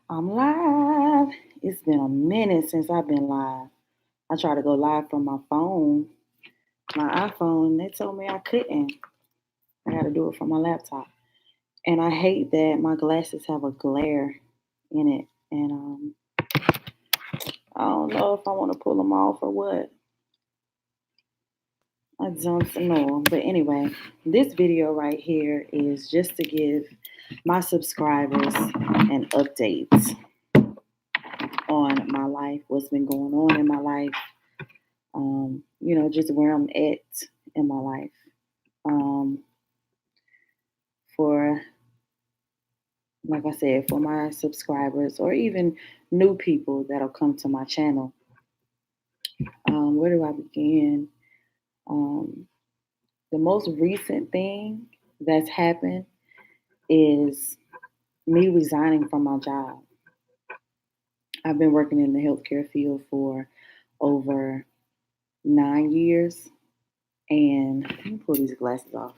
I'm live. It's been a minute since I've been live. I tried to go live from my phone, my iPhone. They told me I couldn't. I got to do it from my laptop. And I hate that my glasses have a glare in it. And I don't know if I want to pull them off or what. I don't know. But anyway, this video right here is just to give my subscribers an update on my life, what's been going on in my life, just where I'm at in my life. Um, for, like I said, for my subscribers or even new people that'll come to my channel. Where do I begin? Um, the most recent thing that's happened is me resigning from my job. I've been working in the healthcare field for over 9 years. And let me pull these glasses off.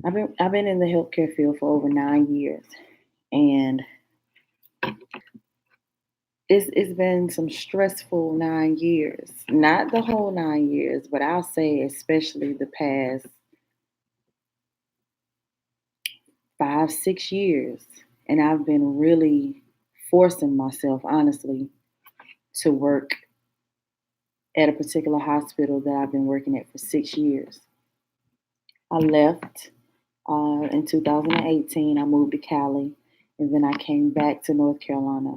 I've been in the healthcare field for over 9 years, and it's been some stressful 9 years. Not the whole 9 years, but I'll say especially the past 5 6 years, and I've been really forcing myself, honestly, to work at a particular hospital that I've been working at for 6 years. I left in 2018. I moved to Cali, and then I came back to North Carolina.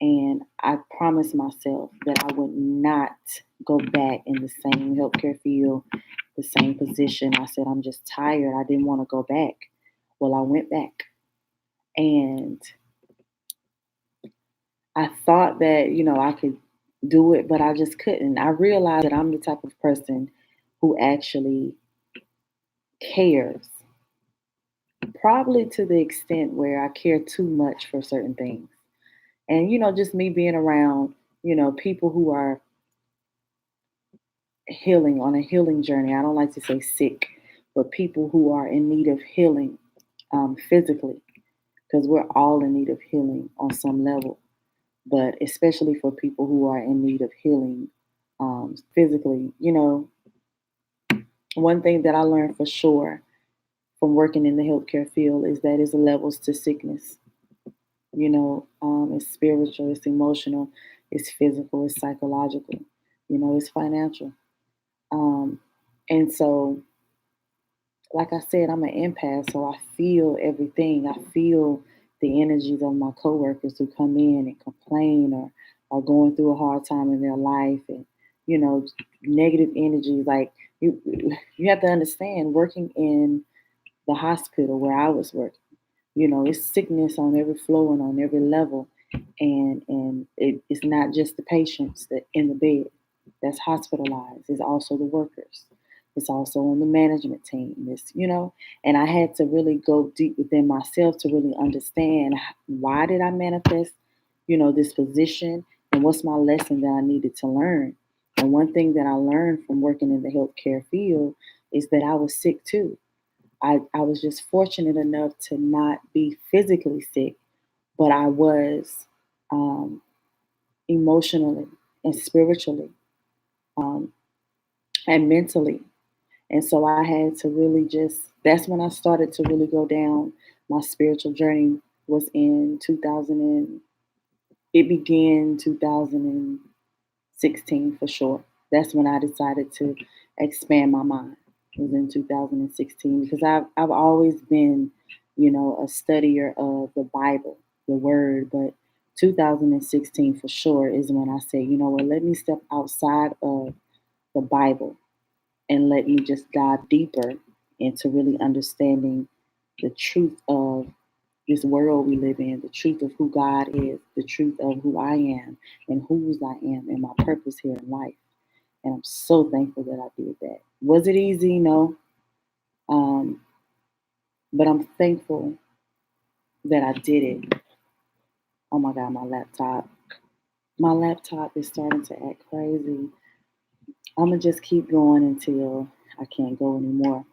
And I promised myself that I would not go back in the same healthcare field, the same position. I said, I'm just tired. I didn't want to go back. Well, I went back. And I thought that, I could do it, but I just couldn't. I realized that I'm the type of person who actually cares, probably to the extent where I care too much for certain things. And, just me being around, people who are healing on a healing journey. I don't like to say sick, but people who are in need of healing physically, because we're all in need of healing on some level. But especially for people who are in need of healing physically, one thing that I learned for sure from working in the healthcare field is that it's levels to sickness. It's spiritual, it's emotional, it's physical, it's psychological, it's financial. Um, and so like I said, I'm an empath, so I feel everything. I feel the energies of my coworkers who come in and complain or are going through a hard time in their life, and you know, negative energy. Like you have to understand, working in the hospital where I was working, it's sickness on every floor and on every level, and it's not just the patients that in the bed that's hospitalized. It's also the workers. It's also on the management team. And I had to really go deep within myself to really understand why did I manifest, this position, and what's my lesson that I needed to learn. And one thing that I learned from working in the healthcare field is that I was sick too. I was just fortunate enough to not be physically sick, but I was um, emotionally and spiritually um, and mentally. And so I had to really that's when I started to really go down my spiritual journey was in 2000 it began 2016 for sure. That's when I decided to expand my mind. It was in 2016 because I've always been, a studier of the Bible, the word, but 2016 for sure is when I said, you know what, let me step outside of the Bible and let me just dive deeper into really understanding the truth of this world we live in, the truth of who God is, the truth of who I am and whose I am and my purpose here in life. And I'm so thankful that I did that. Was it easy? No. Um, but I'm thankful that I did it. Oh my God, my laptop. My laptop is starting to act crazy. I'm going to just keep going until I can't go anymore.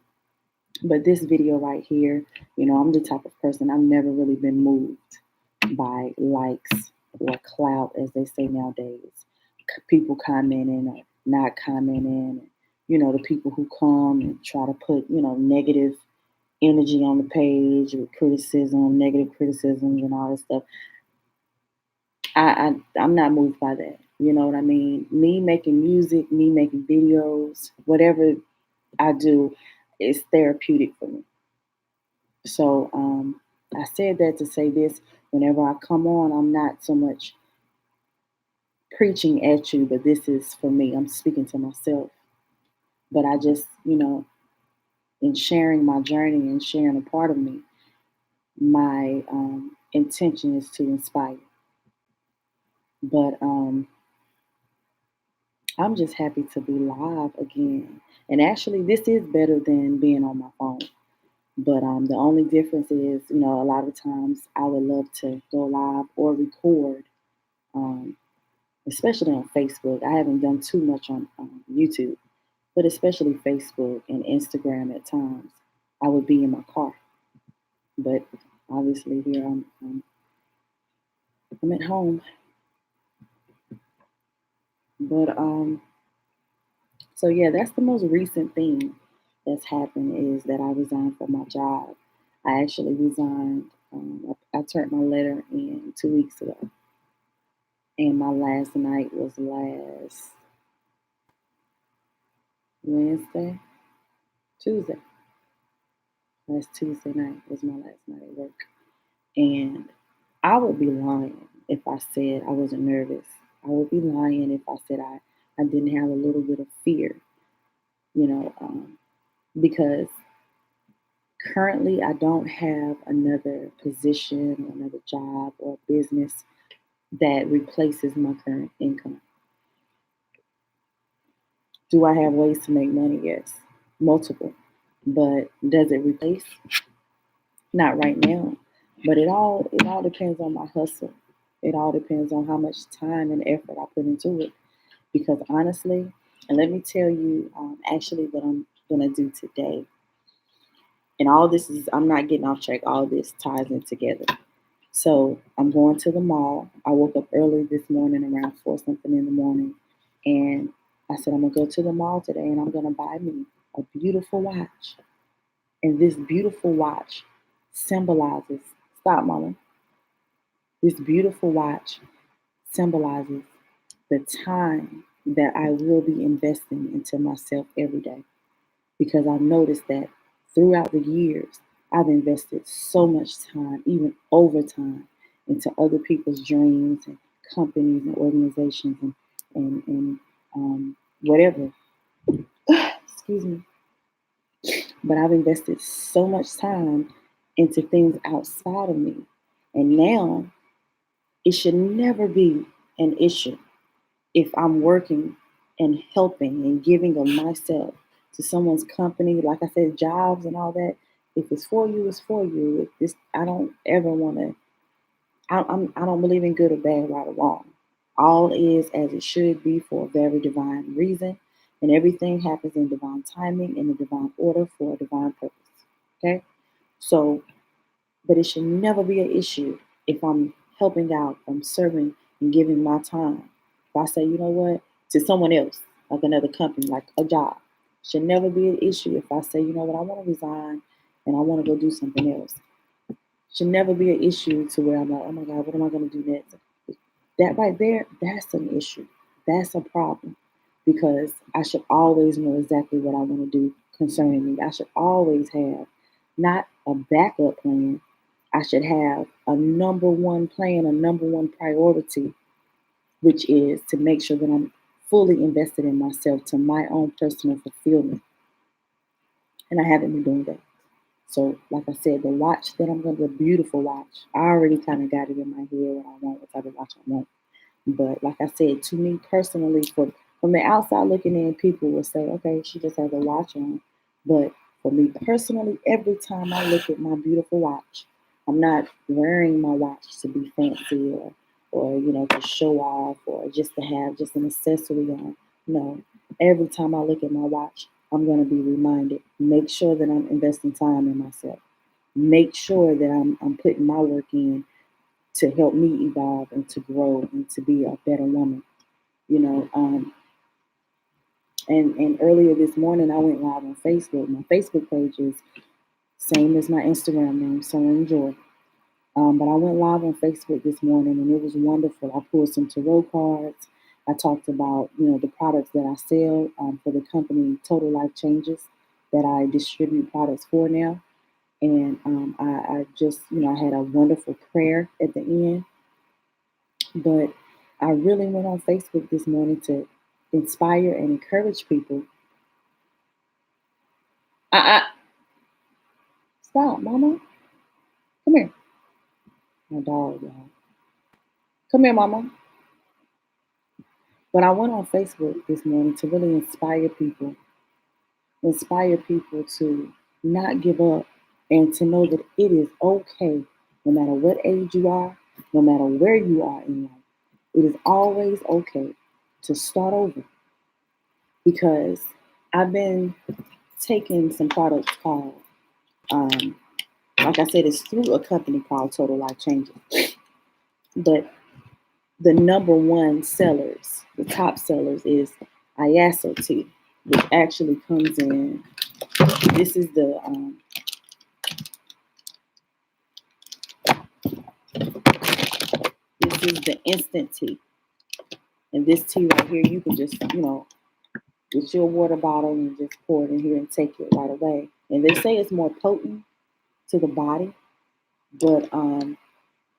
But this video right here, I'm the type of person, I've never really been moved by likes or clout, as they say nowadays. People commenting or not commenting, the people who come and try to put, negative energy on the page with criticism, negative criticisms, and all this stuff. I'm not moved by that. You know what I mean? Me making music, me making videos, whatever I do is therapeutic for me. So I said that to say this: whenever I come on, I'm not so much preaching at you, but this is for me. I'm speaking to myself. But I just, in sharing my journey and sharing a part of me, my intention is to inspire. But I'm just happy to be live again. And actually, this is better than being on my phone. But the only difference is, a lot of times I would love to go live or record, um, especially on Facebook. I haven't done too much on YouTube, but especially Facebook and Instagram at times. I would be in my car. But obviously, here I'm at home. But so yeah, that's the most recent thing that's happened is that I resigned from my job. I actually resigned. I turned my letter in 2 weeks ago, and my last night was last Wednesday, Tuesday. Last Tuesday night was my last night at work, and I would be lying if I said I wasn't nervous. I would be lying if I said I didn't have a little bit of fear, you know, because currently, I don't have another position or another job or business that replaces my current income. Do I have ways to make money? Yes, multiple. But does it replace? Not right now. But it all depends on my hustle. It all depends on how much time and effort I put into it. Because honestly, and let me tell you, actually, what I'm gonna do today. And all this is, I'm not getting off track. All this ties in together. So I'm going to the mall. I woke up early this morning around 4 something in the morning. And I said, I'm going to go to the mall today and I'm going to buy me a beautiful watch. And this beautiful watch symbolizes, stop, mama. This beautiful watch symbolizes the time that I will be investing into myself every day. Because I've noticed that throughout the years, I've invested so much time, even overtime, into other people's dreams and companies and organizations and whatever. Excuse me. But I've invested so much time into things outside of me. And now it should never be an issue if I'm working and helping and giving of myself to someone's company, like I said, jobs and all that. If it's for you, it's for you. If this, I don't ever want to. I don't believe in good or bad, right or wrong. All is as it should be for a very divine reason, and everything happens in divine timing, in a divine order, for a divine purpose. Okay, so but it should never be an issue if I'm helping out, I'm serving and giving my time. If I say, you know what, to someone else, like another company, like a job, should never be an issue if I say, you know what, I want to resign and I want to go do something else. Should never be an issue to where I'm like, oh my God, what am I going to do next? That right there, that's an issue. That's a problem because I should always know exactly what I want to do concerning me. I should always have not a backup plan. I should have a number one plan, a number one priority, which is to make sure that I'm fully invested in myself to my own personal fulfillment. And I haven't been doing that. So, like I said, the watch that I'm going to, the beautiful watch, I already kind of got it in my head what I want, what type of watch I want. But like I said, to me personally, from the outside looking in, people will say, okay, she just has a watch on. But for me personally, every time I look at my beautiful watch, I'm not wearing my watch to be fancy or to show off or just to have just an accessory on. No, every time I look at my watch, I'm going to be reminded. Make sure that I'm investing time in myself. Make sure that I'm putting my work in to help me evolve and to grow and to be a better woman. You know, and earlier this morning I went live on Facebook. My Facebook page is same as my Instagram name, Soren Joy. But I went live on Facebook this morning and it was wonderful. I pulled some tarot cards. I talked about, the products that I sell for the company Total Life Changes that I distribute products for now. And I just, I had a wonderful prayer at the end. But I really went on Facebook this morning to inspire and encourage people. Stop, Mama. Come here. My dog, y'all. Come here, Mama. But I went on Facebook this morning to really inspire people to not give up and to know that it is okay, no matter what age you are, no matter where you are in life. It is always okay to start over because I've been taking some products called, like I said, it's through a company called Total Life Changes. But the number one sellers, the top sellers is Iaso tea, which actually comes in. This is the instant tea, and this tea right here, you can just get your water bottle and just pour it in here and take it right away. And they say it's more potent to the body, but I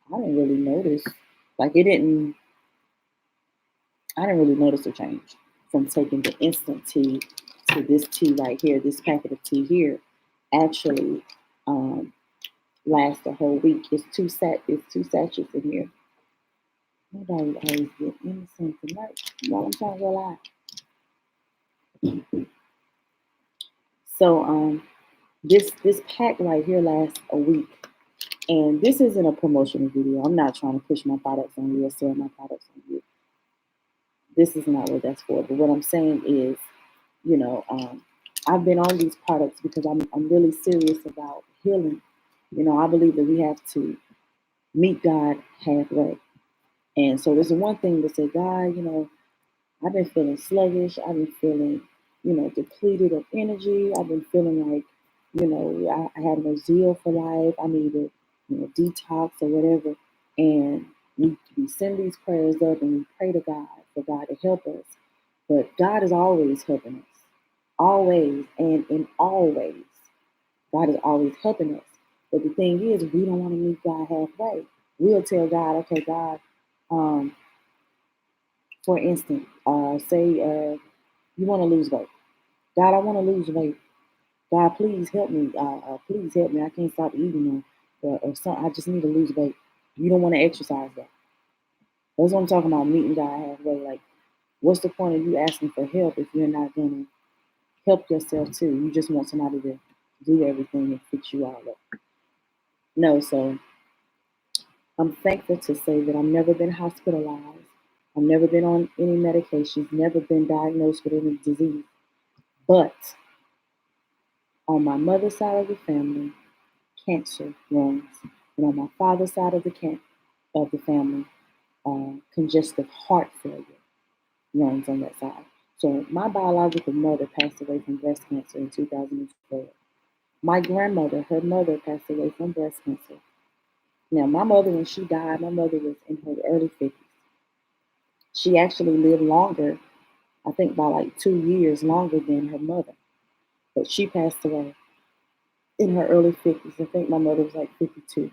didn't really notice. Like it didn't. I didn't really notice a change from taking the instant tea to this tea right here. This packet of tea here actually lasts a whole week. It's two sachets in here. Nobody always get into something right. While I'm trying to go live. So this pack right here lasts a week. And this isn't a promotional video. I'm not trying to push my products on you or sell my products on you. This is not what that's for. But what I'm saying is, I've been on these products because I'm really serious about healing. I believe that we have to meet God halfway. And so there's one thing to say, God, I've been feeling sluggish. I've been feeling, depleted of energy. I've been feeling like, I had no zeal for life. I needed, detox or whatever. And we send these prayers up and we pray to God for God to help us. But God is always helping us. Always and in all ways. God is always helping us. But the thing is, we don't want to meet God halfway. We'll tell God, okay, God, for instance, say you want to lose weight. God, I want to lose weight. God, please help me. Please help me. I can't stop eating or something. I just need to lose weight. You don't want to exercise that. That's what I'm talking about, meeting God halfway. Like, what's the point of you asking for help if you're not going to help yourself too? You just want somebody to do everything and fix you all up. No, so I'm thankful to say that I've never been hospitalized. I've never been on any medications, never been diagnosed with any disease. But on my mother's side of the family, cancer runs. And on my father's side of the family, congestive heart failure runs on that side. So my biological mother passed away from breast cancer in 2012. My grandmother, her mother passed away from breast cancer. Now, my mother, when she died, my mother was in her early 50s. She actually lived longer, I think by like 2 years longer than her mother. But she passed away in her early 50s. I think my mother was like 52.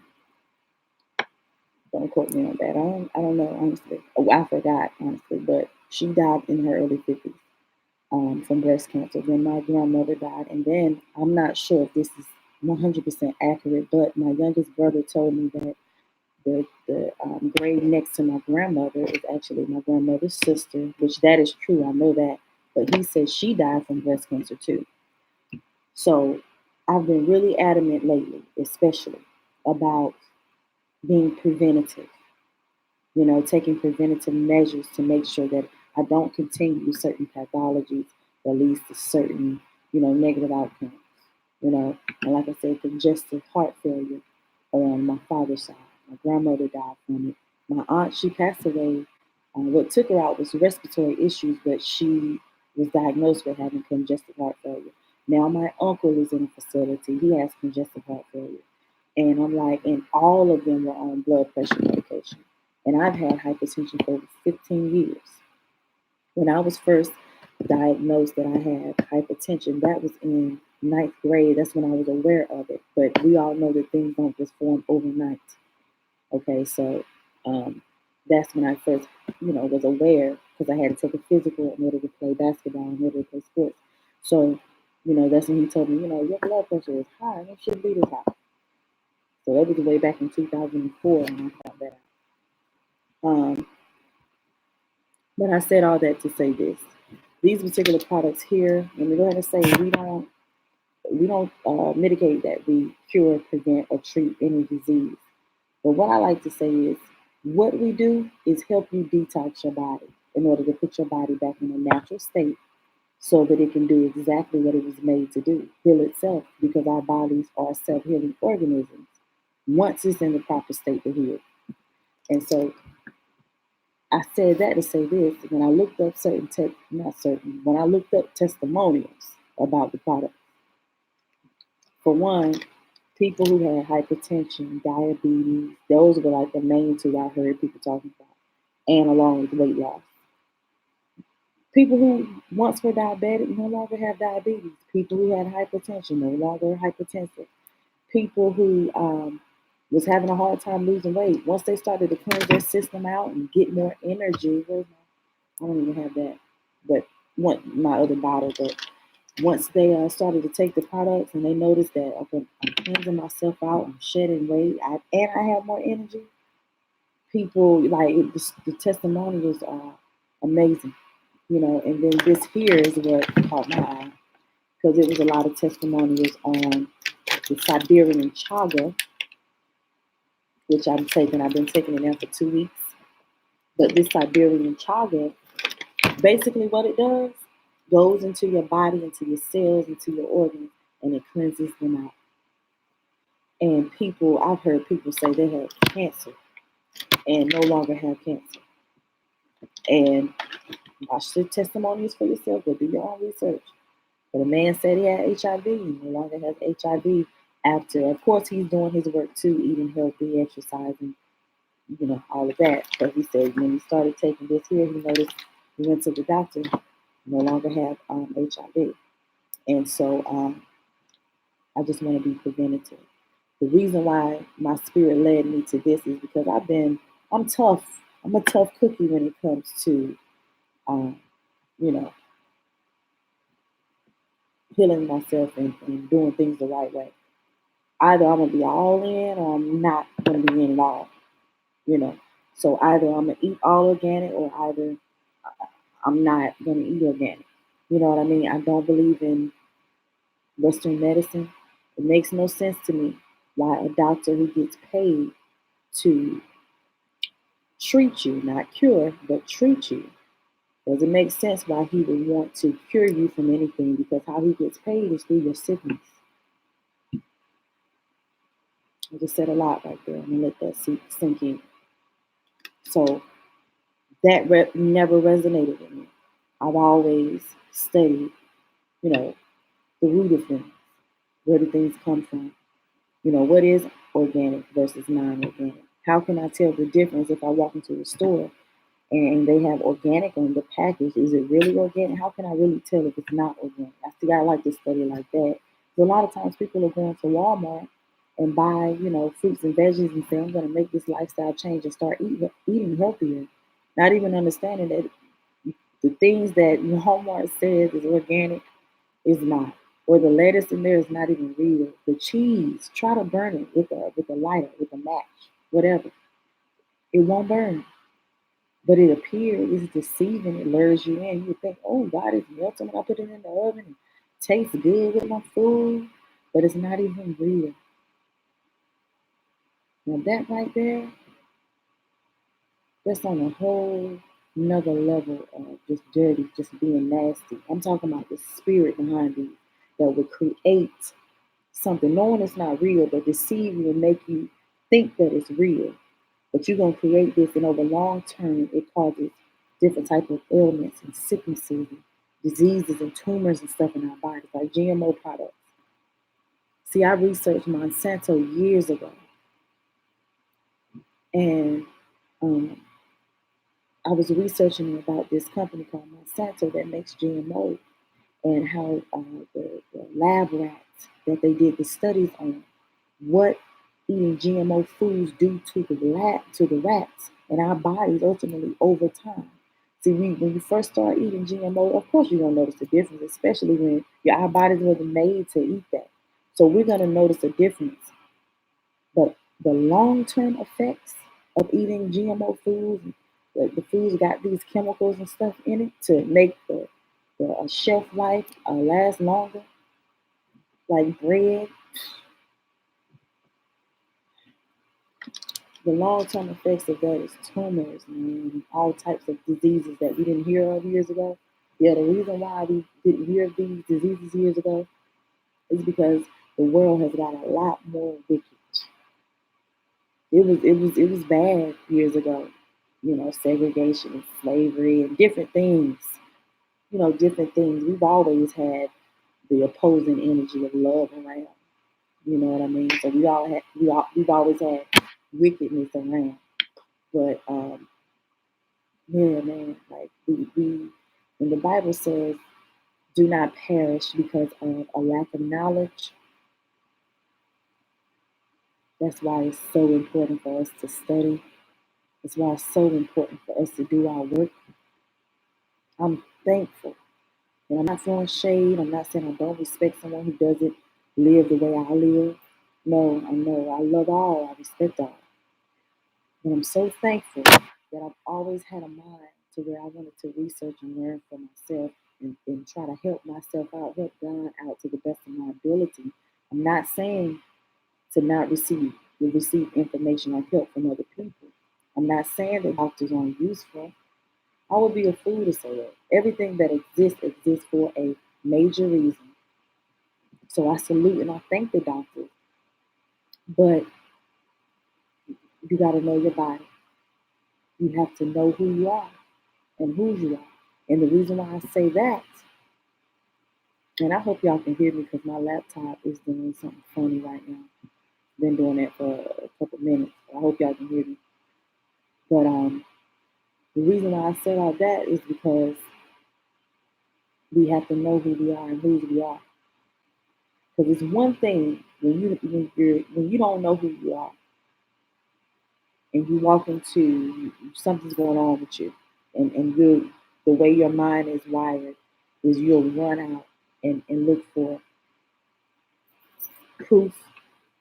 Don't quote me on that. I don't know, honestly. Oh, I forgot, honestly. But she died in her early 50s from breast cancer. Then my grandmother died. And then I'm not sure if this is 100% accurate, but my youngest brother told me that the grave next to my grandmother is actually my grandmother's sister, which that is true. I know that. But he said she died from breast cancer too. So I've been really adamant lately, especially about being preventative, taking preventative measures to make sure that I don't continue certain pathologies that leads to certain, negative outcomes. And like I said, congestive heart failure on my father's side. My grandmother died from it. My aunt, she passed away. What took her out was respiratory issues, but she was diagnosed with having congestive heart failure. Now my uncle is in a facility. He has congestive heart failure. And I'm like, and all of them were on blood pressure medication. And I've had hypertension for over 15 years. When I was first diagnosed that I had hypertension, that was in ninth grade. That's when I was aware of it. But we all know that things don't just form overnight. Okay, so that's when I first, was aware because I had to take a physical in order to play basketball, in order to play sports. So, that's when he told me, your blood pressure is high and it shouldn't be this high. So that was way back in 2004 when I found that out. But I said all that to say this. These particular products here, let me go ahead and say we don't mitigate that. We cure, prevent, or treat any disease. But what I like to say is what we do is help you detox your body in order to put your body back in a natural state so that it can do exactly what it was made to do, heal itself, because our bodies are self-healing organisms once it's in the proper state to heal. And so I said that to say this. When I looked up when I looked up testimonials about the product, for one, people who had hypertension, diabetes, those were like the main two I heard people talking about, and along with weight loss. People who once were diabetic no longer have diabetes. People who had hypertension no longer are hypertensive. People who was having a hard time losing weight, once they started to cleanse their system out and get more energy, I don't even have that, but my other bottle. But once they started to take the products and they noticed that okay, I'm cleansing myself out, I'm shedding weight, and I have more energy. People the testimonials are amazing, And then this here is what caught my eye because it was a lot of testimonials on the Siberian chaga, which I'm taking. I've been taking it now for 2 weeks. But this Siberian chaga, basically what it does, goes into your body, into your cells, into your organs, and it cleanses them out. And I've heard people say they had cancer and no longer have cancer. And watch the testimonies for yourself, go do your own research. But a man said he had HIV, he no longer has HIV after, of course, he's doing his work too, eating healthy, exercising, all of that. But he said when he started taking this here, he noticed he went to the doctor, no longer have HIV. And so I just want to be preventative. The reason why my spirit led me to this is because I'm tough. I'm a tough cookie when it comes to, um, you know, healing myself and doing things the right way. Either I'm going to be all in or I'm not going to be in at all, you know. So either I'm going to eat all organic or either I'm not going to eat organic. You know what I mean? I don't believe in Western medicine. It makes no sense to me why a doctor who gets paid to treat you, not cure, but treat you. Does it make sense why he would want to cure you from anything? Because how he gets paid is through your sickness. I just said a lot right there. I'm gonna let that sink in. So that never resonated with me. I've always studied, you know, the root of things. Where do things come from? What is organic versus non-organic? How can I tell the difference if I walk into a store and they have organic on the package? Is it really organic? How can I really tell if it's not organic? I like to study like that. So a lot of times people are going to Walmart and buy, fruits and veggies and say, I'm going to make this lifestyle change and start eating healthier. Not even understanding that the things that Walmart says is organic is not. Or the lettuce in there is not even real. The cheese, try to burn it with a lighter, with a match, whatever. It won't burn. But it appears it's deceiving, it lures you in. You think, oh God, it's melting when I put it in the oven and tastes good with my food, but it's not even real. Now that right there, that's on a whole another level of just dirty, just being nasty. I'm talking about the spirit behind these. that would create something, knowing it's not real, but deceive you and make you think that it's real. But you're gonna create this, and over long term, it causes different type of ailments and sicknesses, and diseases and tumors and stuff in our bodies, like GMO products. See, I researched Monsanto years ago, and um, I was researching about this company called Monsanto that makes GMO, and how the lab rats that they did the studies on what eating GMO foods do to the rats and our bodies ultimately over time. See, when you first start eating GMO, of course you're gonna notice a difference, especially when our bodies wasn't made to eat that. So we're gonna notice a difference. But the long-term effects of eating GMO foods, the foods got these chemicals and stuff in it to make the shelf life last longer, like bread. The long-term effects of that is tumors and all types of diseases that we didn't hear of years ago. Yeah, the reason why we didn't hear of these diseases years ago is because the world has got a lot more wicked. It was bad years ago. Segregation and slavery and different things. Different things. We've always had the opposing energy of love around. You know what I mean? So we've always had wickedness around. But yeah, man, like we when the Bible says, "Do not perish because of a lack of knowledge," that's why it's so important for us to study. It's why it's so important for us to do our work. I'm thankful. And I'm not throwing shade. I'm not saying I don't respect someone who doesn't live the way I live. No, I know. I love all. I respect all. But I'm so thankful that I've always had a mind to where I wanted to research and learn for myself and try to help myself out, help God out to the best of my ability. I'm not saying to not receive information or help from other people. I'm not saying that doctors aren't useful. I would be a fool to say that. Everything that exists for a major reason. So I salute and I thank the doctors. But you got to know your body. You have to know who you are and whose you are. And the reason why I say that, and I hope y'all can hear me because my laptop is doing something funny right now. Been doing that for a couple minutes. I hope y'all can hear me. But the reason why I say all that is because we have to know who we are and whose we are. Because it's one thing when you don't know who you are and you walk into something's going on with you, and the way your mind is wired is you'll run out and look for proof,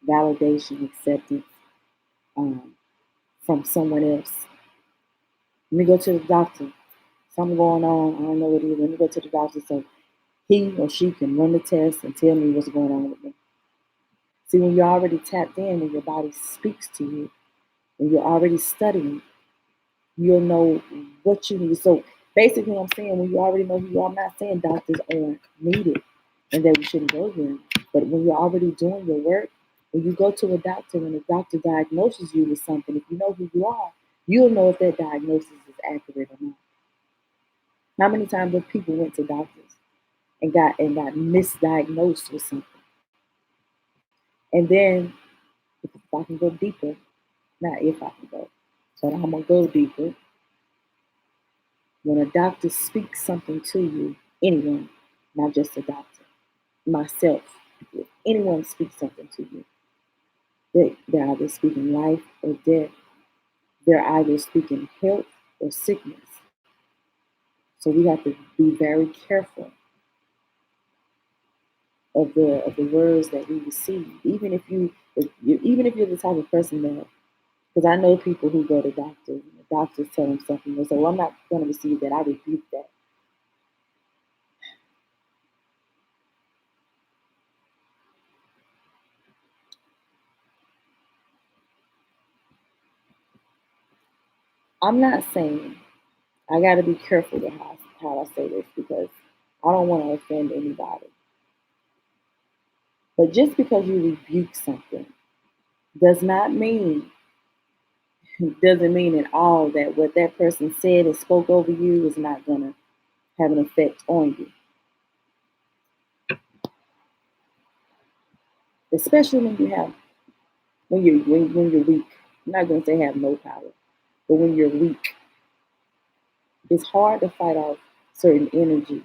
validation, acceptance um, from someone else. Let me go to the doctor. Something going on. I don't know what it is. Let me go to the doctor so he or she can run the test and tell me what's going on with me. See, when you're already tapped in, when your body speaks to you, when you're already studying, you'll know what you need. So basically, I'm saying when you already know who you are, I'm not saying doctors aren't needed and that we shouldn't go there. But when you're already doing your work, when you go to a doctor and the doctor diagnoses you with something, if you know who you are, you'll know if that diagnosis is accurate or not. How many times have people went to doctors and got misdiagnosed with something? And then if I can go deeper, not if I can go, but I'm gonna go deeper. When a doctor speaks something to you, anyone, not just a doctor, myself, if anyone speaks something to you, they're either speaking life or death. They're either speaking health or sickness. So we have to be very careful of the words that we receive. Even if you're the type of person that, because I know people who go to doctors and the doctors tell them something, they say, "Well, I'm not going to receive that. I rebuke that." I'm not saying, I got to be careful with how I say this because I don't want to offend anybody. But just because you rebuke something does not mean doesn't mean at all that what that person said and spoke over you is not gonna have an effect on you. Especially when you have when you're weak. I'm not gonna say have no power, but when you're weak, it's hard to fight off certain energies,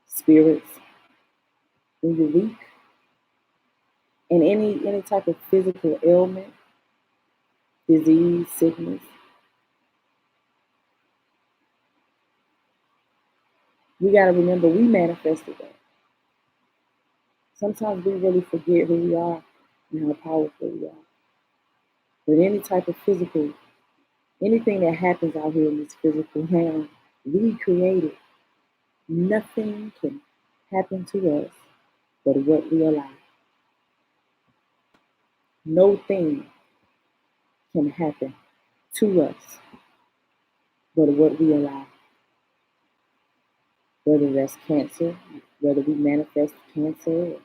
spirits when you're weak, and any type of physical ailment, disease, sickness. We gotta remember we manifested that. Sometimes we really forget who we are and how powerful we are. But any type of physical, anything that happens out here in this physical realm, we created. Nothing can happen to us but what we allow. No thing can happen to us but what we allow. Whether that's cancer, whether we manifest cancer or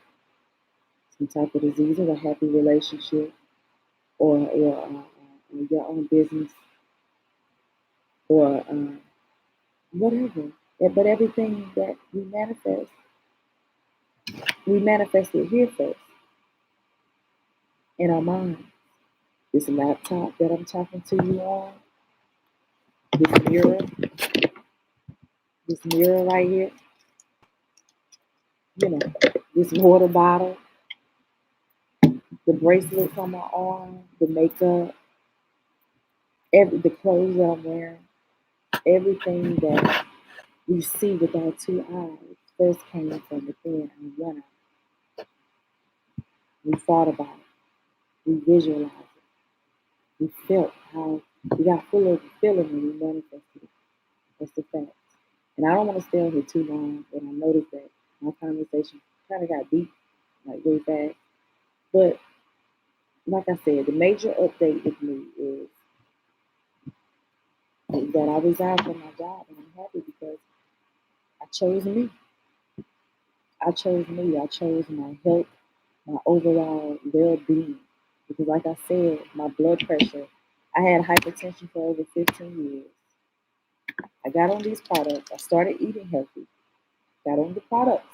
some type of disease or a happy relationship or your own business or whatever. But everything that we manifest it here first in our mind. This laptop that I'm talking to you on, this mirror, right here, you know, this water bottle, the bracelets on my arm, the makeup, the clothes that I'm wearing, everything that we see with our two eyes first came from within our one eye. We thought about it, we visualized it, we felt how we got full of the feeling when we manifested it. That's the fact. And I don't want to stay on here too long, but I noticed that my conversation kind of got deep, like really fast. But like I said, the major update with me is that I resigned from my job, and I'm happy because I chose me. I chose me. I chose my health, my overall well-being. Because, like I said, my blood pressure. I had hypertension for over 15 years. I got on these products. I started eating healthy. Got on the products,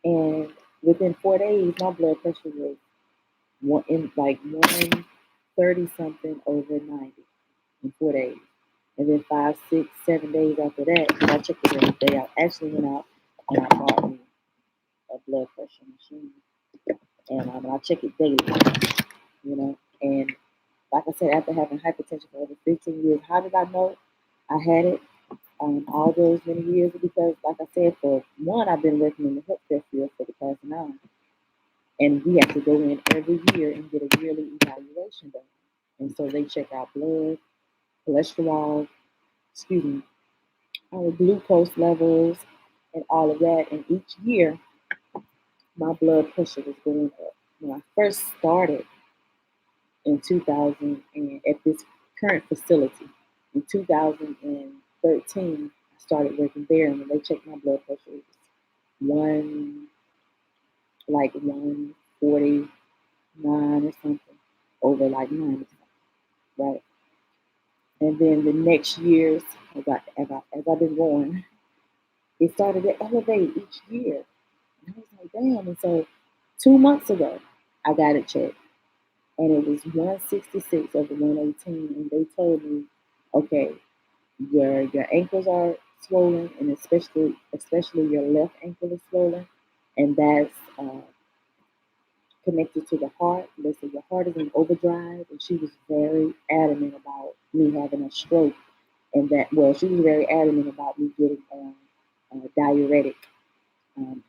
and within 4 days, my blood pressure was 130 something over 90 in 4 days. And then 5, 6, 7 days after that, 'cause I check it every day. I actually went out and I bought me a blood pressure machine, and I check it daily, And like I said, after having hypertension for over 15 years, how did I know I had it all those many years? Because, like I said, for one, I've been working in the healthcare field for the past 9, and we have to go in every year and get a yearly evaluation done. And so they check our blood, cholesterol, excuse me, our glucose levels, and all of that. And each year, my blood pressure was going up. When I first started in 2000 and at this current facility, in 2013, I started working there, and when they checked my blood pressure, it was one like 149 or something over like 90, right? And then the next years, as I've been going, it started to elevate each year. And I was like, damn. And so 2 months ago, I got it checked. And it was 166 over 118. And they told me, okay, your ankles are swollen, and especially your left ankle is swollen. And that's connected to the heart. They said your heart is in overdrive. And she was very adamant about me having a stroke. And that, well, she was very adamant about me getting on diuretic,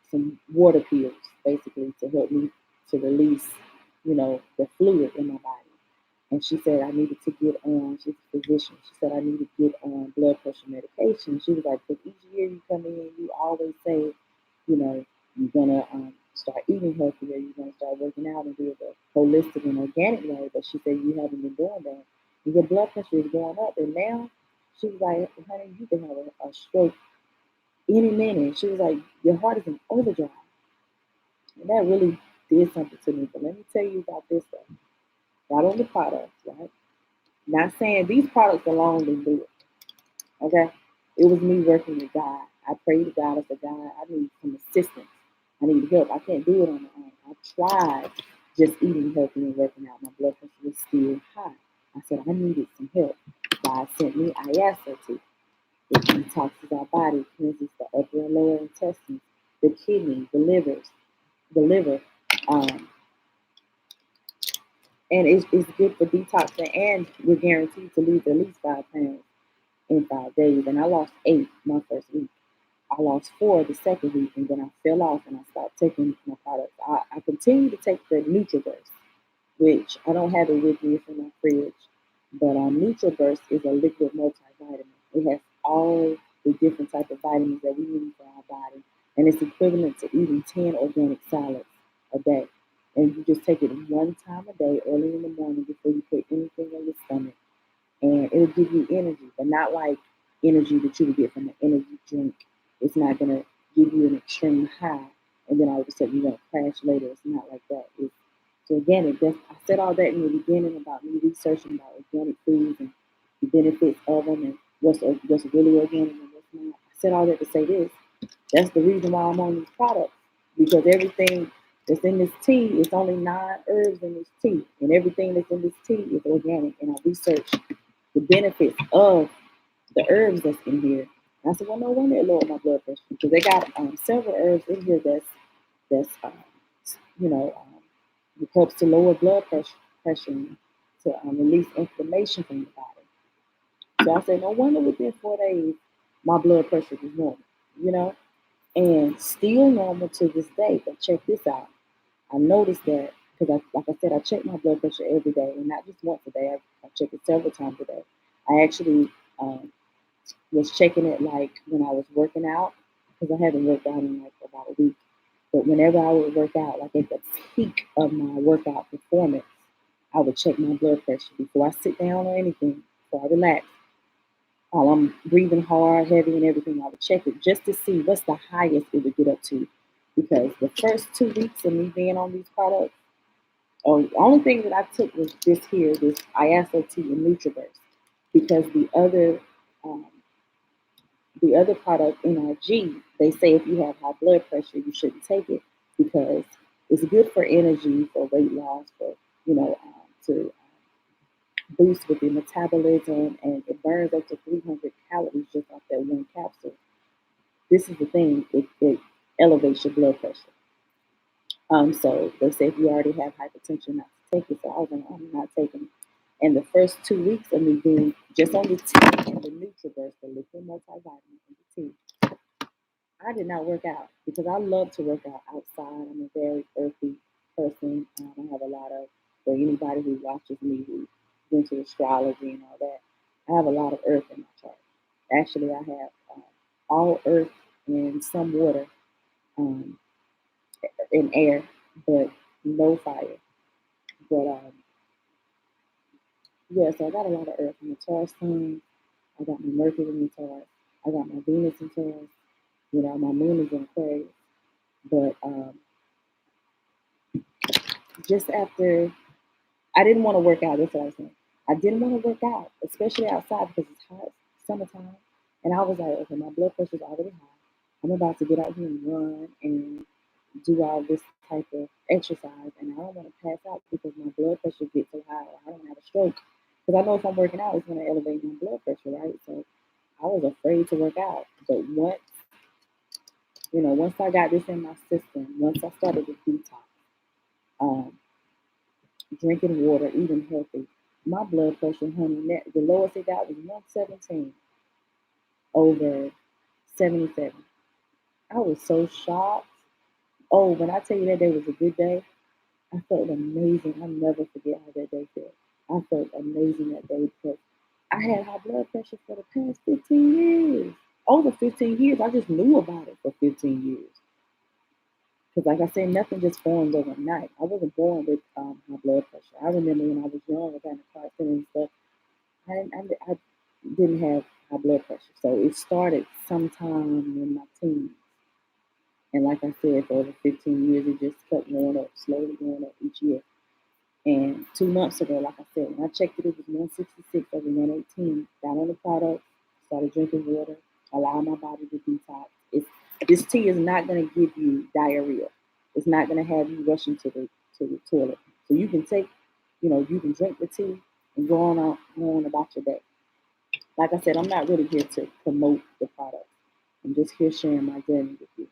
some water pills, basically, to help me to release, the fluid in my body. And she said I needed to get on, she's a physician, she said I needed to get on blood pressure medication. She was like, because each year you come in, you always say, you're going to start eating healthier, you're going to start working out and do it the holistic and organic way. But she said you haven't been doing that. Your blood pressure is going up. And now she was like, honey, you can have a stroke any minute. She was like, your heart is in overdrive. And that really did something to me. But let me tell you about this though. Not on the products, right? Not saying these products alone didn't do it. Okay? It was me working with God. I prayed to God. I said, God, I need some assistance. I need help. I can't do it on my own. I tried just eating healthy and working out. My blood pressure was still high. I said, I needed some help. God sent me ISOT. It detoxes our body, cleanses the upper and lower intestines, the kidney, the liver. Um, and it's good for detoxing, and we're guaranteed to lose at least 5 pounds in 5 days. And I lost 8 my first week. I lost 4 the second week, and then I fell off and I stopped taking my products. I continue to take the NutriBurst, which I don't have it with me, it's in my fridge. But NutriBurst is a liquid multivitamin. It has all the different type of vitamins that we need for our body, and it's equivalent to eating 10 organic salads a day. And you just take it one time a day, early in the morning, before you put anything in your stomach, and it'll give you energy, but not like energy that you would get from an energy drink. It's not gonna give you an extreme high, and then all of a sudden you're gonna crash later. It's not like that. It's organic. I said all that in the beginning about me researching about organic foods and the benefits of them and what's really organic and what's not. I said all that to say this. That's the reason why I'm on these products, because everything that's in this tea is only 9 herbs in this tea, and everything that's in this tea is organic. And I researched the benefits of the herbs that's in here. And I said, well, no wonder it lowered my blood pressure, because they got several herbs in here that's it helps to lower blood pressure and to release inflammation from the body. So I said, no wonder within 4 days my blood pressure was normal, you know, and still normal to this day. But check this out. I noticed that because, like I said, I check my blood pressure every day, and not just once a day. I check it several times a day. I actually um, was checking it like when I was working out, because I haven't worked out in like about a week. But whenever I would work out, like at the peak of my workout performance, I would check my blood pressure before I sit down or anything, before I relax. While I'm breathing hard, heavy, and everything, I would check it just to see what's the highest it would get up to. Because the first 2 weeks of me being on these products, the only thing that I took was this here, this ISOT and NutriBurst, because um, the other product, NRG, they say if you have high blood pressure, you shouldn't take it because it's good for energy, for weight loss, for to boost with your metabolism, and it burns up to 300 calories just off that one capsule. This is the thing; it elevates your blood pressure. So they say if you already have hypertension, not to take it. So I was like, I'm not taking it. And the first 2 weeks of me being just on the tea and the NutriBurst, the liquid multivitamin and the tea, I did not work out because I love to work out outside. I'm a very earthy person. I have a lot of, for anybody who watches me who's into astrology and all that, I have a lot of earth in my chart. Actually, I have all earth and some water um, and air, but no fire. But yeah, so I got a lot of earth in the Taurus sun. I got my Mercury in the Taurus. I got my Venus in Taurus. My moon is in Aquarius. But just after, I didn't want to work out. That's what I was saying. I didn't want to work out, especially outside because it's hot, summertime. And I was like, okay, my blood pressure's already high. I'm about to get out here and run and do all this type of exercise, and I don't want to pass out because my blood pressure gets so high, or I don't have a stroke. Because I know if I'm working out, it's going to elevate my blood pressure, right? So I was afraid to work out. But once I got this in my system, once I started to detox, um, drinking water, eating healthy, my blood pressure, honey, the lowest it got was 117 over 77. I was so shocked. Oh, when I tell you that day was a good day, I felt amazing. I'll never forget how that day felt. I felt amazing that day because I had high blood pressure for the past 15 years. Over 15 years. I just knew about it for 15 years. Because, like I said, nothing just formed overnight. I wasn't born with high blood pressure. I remember when I was young, I got in the car accident and stuff. I didn't have high blood pressure. So it started sometime in my teens. And like I said, for over 15 years, it just kept going up, slowly going up each year. And 2 months ago, like I said, when I checked it, it was 166 over 118. Got on the product, started drinking water, allow my body to detox. This tea is not going to give you diarrhea. It's not going to have you rushing to the toilet. So you can take, you can drink the tea and go on about your day. Like I said, I'm not really here to promote the product. I'm just here sharing my journey with you.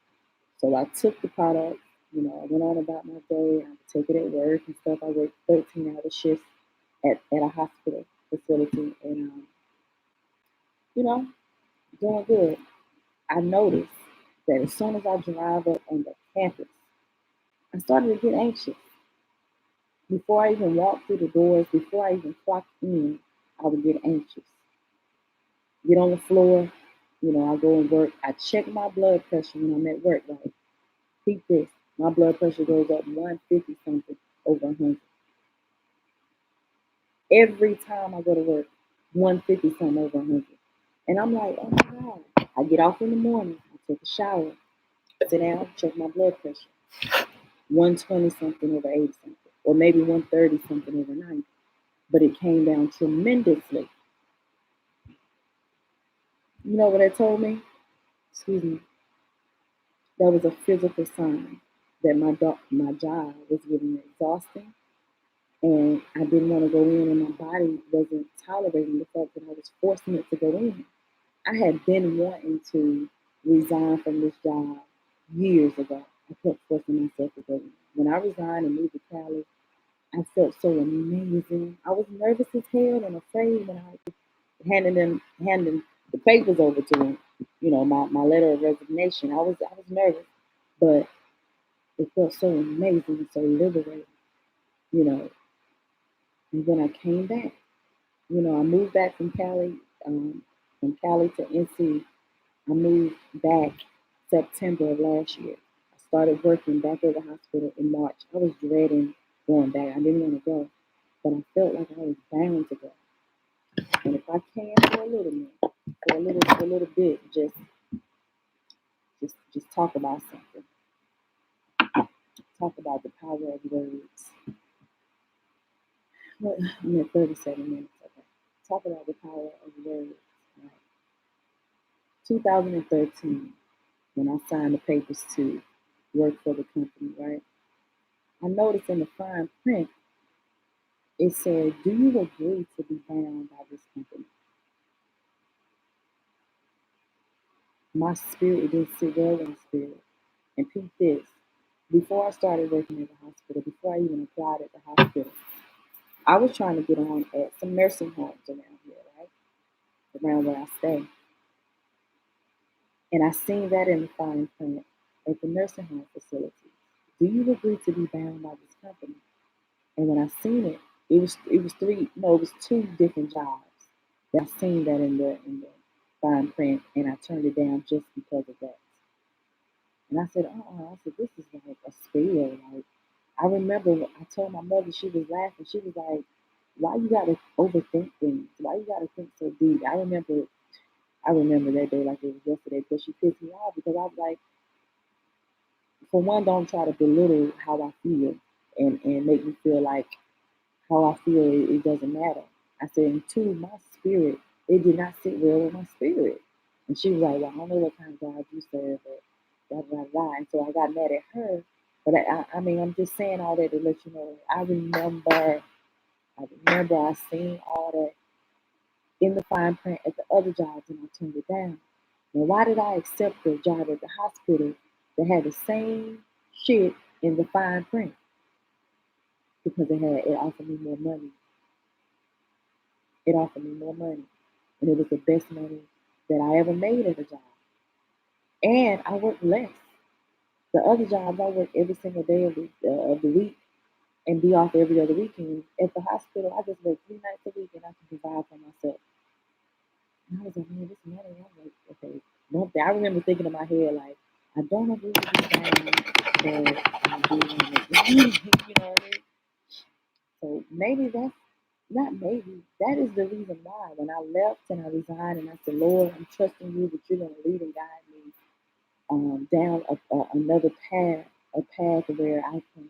So I took the product, I went on about my day. I would take it at work and stuff. I worked 13-hour shifts at a hospital facility and, you know, doing good. I noticed that as soon as I drive up on the campus, I started to get anxious. Before I even walked through the doors, before I even clocked in, I would get anxious. Get on the floor, I go and work. I check my blood pressure when I'm at work. Like, keep this. My blood pressure goes up 150 something over 100. Every time I go to work, 150 something over 100. And I'm like, oh my God. I get off in the morning, I take a shower, sit down, check my blood pressure. 120 something over 80 something, or maybe 130 something over 90. But it came down tremendously. You know what it told me? Excuse me. That was a physical sign that my job was getting exhausting, and I didn't want to go in, and my body wasn't tolerating the fact that I was forcing it to go in. I had been wanting to resign from this job years ago. I kept forcing myself to go in. When I resigned and moved to Cali, I felt so amazing. I was nervous as hell and afraid when I was handing the papers over to him. My letter of resignation. I was nervous, but it felt so amazing, so liberating. You know, and then I came back. I moved back from Cali to NC. I moved back September of last year. I started working back at the hospital in March. I was dreading going back. I didn't want to go, but I felt like I was bound to go. And if I can for a little minute, for a little bit, just talk about something. Talk about the power of words. Well, I'm at 37 minutes. Okay. Talk about the power of words. Right. 2013, when I signed the papers to work for the company, right? I noticed in the fine print it said, "Do you agree to be bound by this company?" My spirit, it didn't sit well with my spirit. And peep this, before I started working at the hospital, before I even applied at the hospital, I was trying to get on at some nursing homes around here, right? Around where I stay. And I seen that in the fine print at the nursing home facility. Do you agree to be bound by this company? And when I seen it, it was three, no, it was two different jobs. That I seen that in the fine print, and I turned it down just because of that. And I said, I said, this is like a spell. Like, I remember I told my mother, she was laughing. She was like, why you gotta overthink things? Why you gotta think so deep? I remember that day like it was yesterday because she pissed me off because I was like, for one, don't try to belittle how I feel and make me feel like how I feel it doesn't matter. I said, and two, my spirit, it did not sit well with my spirit. And she was like, well, I don't know what kind of God you serve, but blah, blah, blah. And so I got mad at her. But I mean, I'm just saying all that to let you know. I remember I seen all that in the fine print at the other jobs and I turned it down. Now, why did I accept the job at the hospital that had the same shit in the fine print? Because it offered me more money. It offered me more money. And it was the best money that I ever made at a job. And I worked less. The other jobs, I work every single day of the week and be off every other weekend. At the hospital, I just work 3 nights a week and I can provide for myself. And I was like, man, this money. I'm like, okay. One thing I remember thinking in my head, like, I don't agree with this thing, but I do want it. You know what I mean? So maybe that's not maybe. That is the reason why. When I left and I resigned and I said, Lord, I'm trusting you that you're going to lead and guide me down another path, a path where I can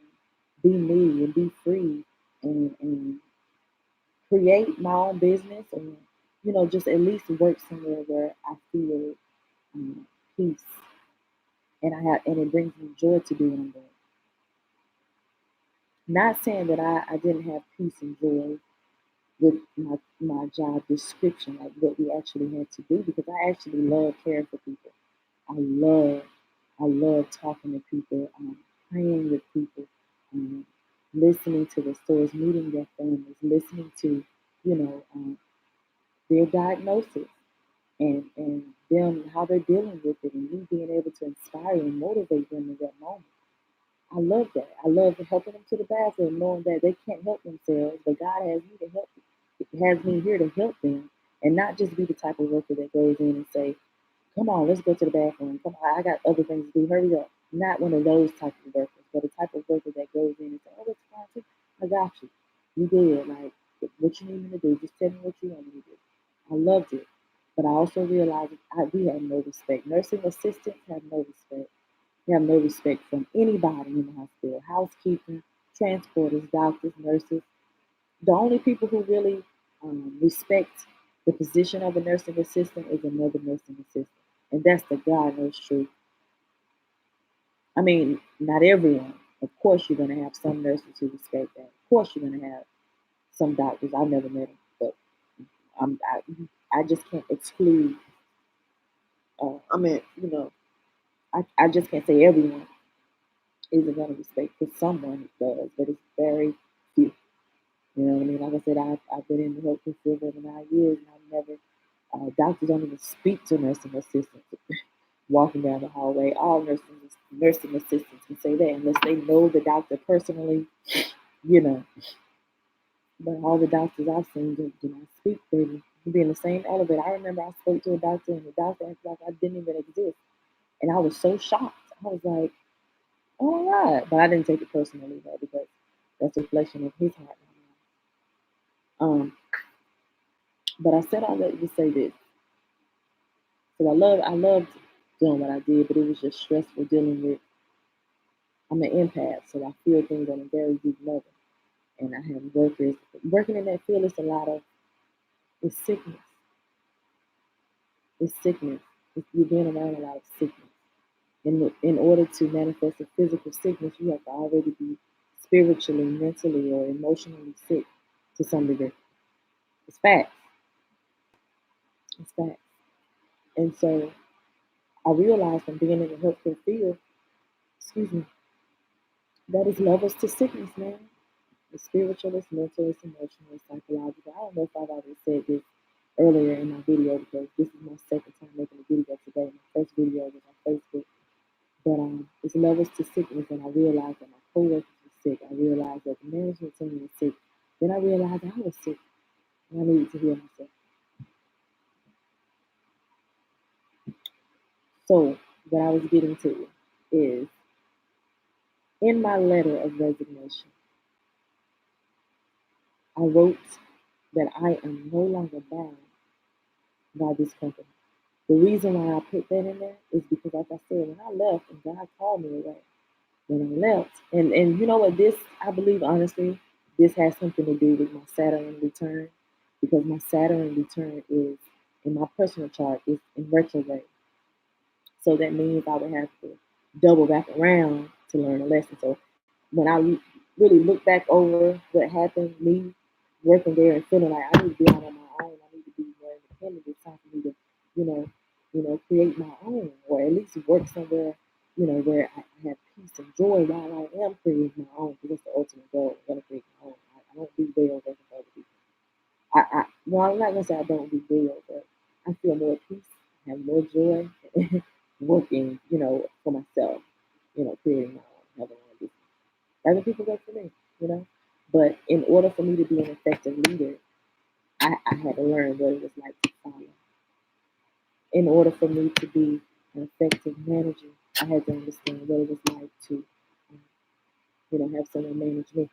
be me and be free and create my own business, or just at least work somewhere where I feel peace, and it brings me joy to do what I'm doing. Not saying that I didn't have peace and joy with my job description, like what we actually had to do, because I actually love caring for people. I love I love talking to people, praying with people, um, listening to the stories, meeting their families, listening to their diagnosis, and them how they're dealing with it, and me being able to inspire and motivate them in that moment. I love that. I love helping them to the bathroom, knowing that they can't help themselves, but God has me to help. Has me here to help them, and not just be the type of worker that goes in and say, "Come on, let's go to the bathroom. Come on, I got other things to do. Hurry up." Not one of those type of workers, but a type of worker that goes in and says, "Oh, it's fine too. I got you. You did like what you need me to do. Just tell me what you want me to do." I loved it, but I also realized we have no respect. Nursing assistants have no respect. They have no respect from anybody in the hospital, housekeeping, transporters, doctors, nurses. The only people who really respect the position of a nursing assistant is another nursing assistant. And that's the God knows truth. I mean, not everyone. Of course, you're going to have some nurses who respect that. Of course, you're going to have some doctors. I've never met them, but I'm, I just can't exclude. I mean, I just can't say everyone isn't going to respect, because someone does, but it's very few. You know what I mean? Like I said, I've been in the healthcare field over 9 years, and I've never, doctors don't even speak to nursing assistants walking down the hallway. All nursing assistants can say that unless they know the doctor personally, you know. But all the doctors I've seen do not speak. They be in the same elevator. I remember I spoke to a doctor, and the doctor acted like I didn't even exist. And I was so shocked. I was like, oh my God. But I didn't take it personally, though, because that's a reflection of his heart. Um, but I said all that to say this. So I loved doing what I did, but it was just stressful dealing with. I'm an empath, so I feel things on a very deep level. And I have workers working in that field. It's a lot of it's sickness. It's sickness. You're being around a lot of sickness. In order to manifest a physical sickness, you have to already be spiritually, mentally, or emotionally sick to some degree. It's facts. It's facts. And so I realized from being in the healthcare field, excuse me, that is levels to sickness, man. The spiritual, it's mental, it's emotional, it's psychological. I don't know if I've already said this earlier in my video, because this is my second time making a video today. My first video was on Facebook. But it's levels to sickness, and I realized that my coworkers were sick. I realized that the management team was sick. Then I realized I was sick, and I needed to heal myself. So what I was getting to is, in my letter of resignation, I wrote that I am no longer bound by this company. The reason why I put that in there is because, like I said, when I left and God called me away, when I left, and you know what, this, I believe honestly, this has something to do with my Saturn return, because my Saturn return is, in my personal chart, is in retrograde. So that means I would have to double back around to learn a lesson. So when I really look back over what happened, me working there and feeling like I need to be out on my own, I need to be more independent. It's time for me to, you know, create my own, or at least work somewhere, where I have peace and joy while I am creating my own. Because that's the ultimate goal. I'm gonna create my own. I don't do well working for other people. Well, I'm not gonna say I don't do well, but I feel more peace, have more joy working, for myself, creating my own, having my own business. Other people work for me, you know. But in order for me to be an effective leader, I had to learn what it was like to follow. In order for me to be an effective manager, I had to understand what it was like to, um, have someone manage me,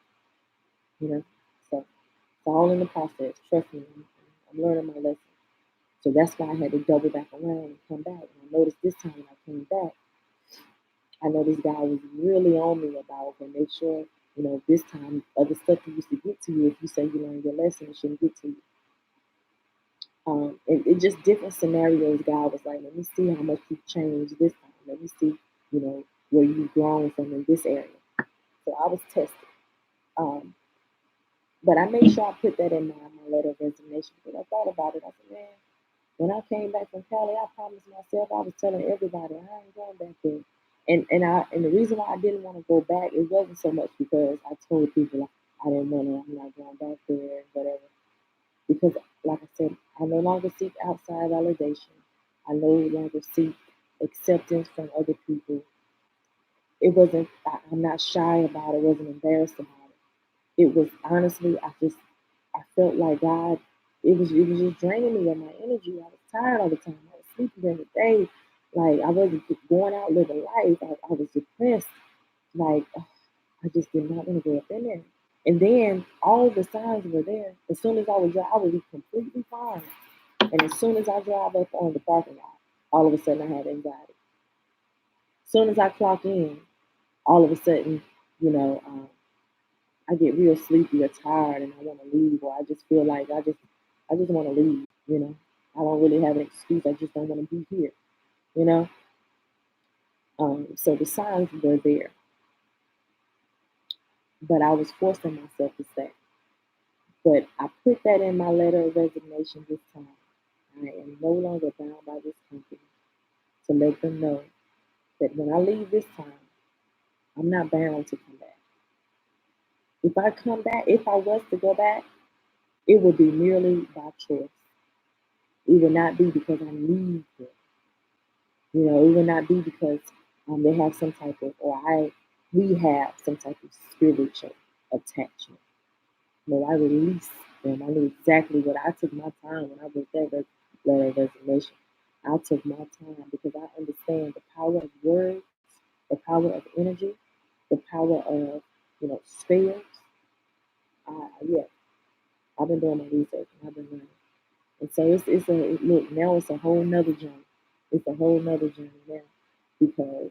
you know. So it's all in the process. Trust me, I'm learning my lesson. So that's why I had to double back around and come back. And I noticed this time when I came back, I know this guy was really on me about, okay, make sure, this time other stuff that used to get to you, if you say you learned your lesson, it shouldn't get to you. And it just different scenarios. God was like, let me see how much you've changed this time. Let me see, where you've grown from in this area. So I was tested. Um, but I made sure I put that in my letter of resignation because I thought about it. I said, man, when I came back from Cali, I promised myself I was telling everybody I ain't going back there. And the reason why I didn't want to go back, it wasn't so much because I told people I didn't want to, I'm not going back there and whatever. Because like I said, I no longer seek outside validation. I no longer seek acceptance from other people. It wasn't I'm not shy about it, wasn't embarrassed about it. It was honestly I felt like God, it was just draining me of my energy. I was tired all the time. I was sleeping during the day. Like I wasn't going out living life. I was depressed. Like I just did not want to go up in there. And then all the signs were there. As soon as I would drive, I would be completely fine. And as soon as I drive up on the parking lot, all of a sudden I had anxiety. As soon as I clock in, all of a sudden, you know, I get real sleepy or tired and I want to leave, or I just feel like I just want to leave. I don't really have an excuse. I just don't want to be here. You know. So the signs were there, but I was forcing myself to stay. But I put that in my letter of resignation this time. I am no longer bound by this company to let them know that when I leave this time, I'm not bound to come back. If I come back, if I was to go back, it would be merely by choice. It would not be because I need them. It would not be because they have some type of, we have some type of spiritual attachment. No, I release them. I knew exactly what I took my time when I wrote that letter of resignation. I took my time because I understand the power of words, the power of energy, the power of, spells. Yeah, I've been doing my research and I've been learning. And so look, now it's a whole nother journey. It's a whole nother journey now because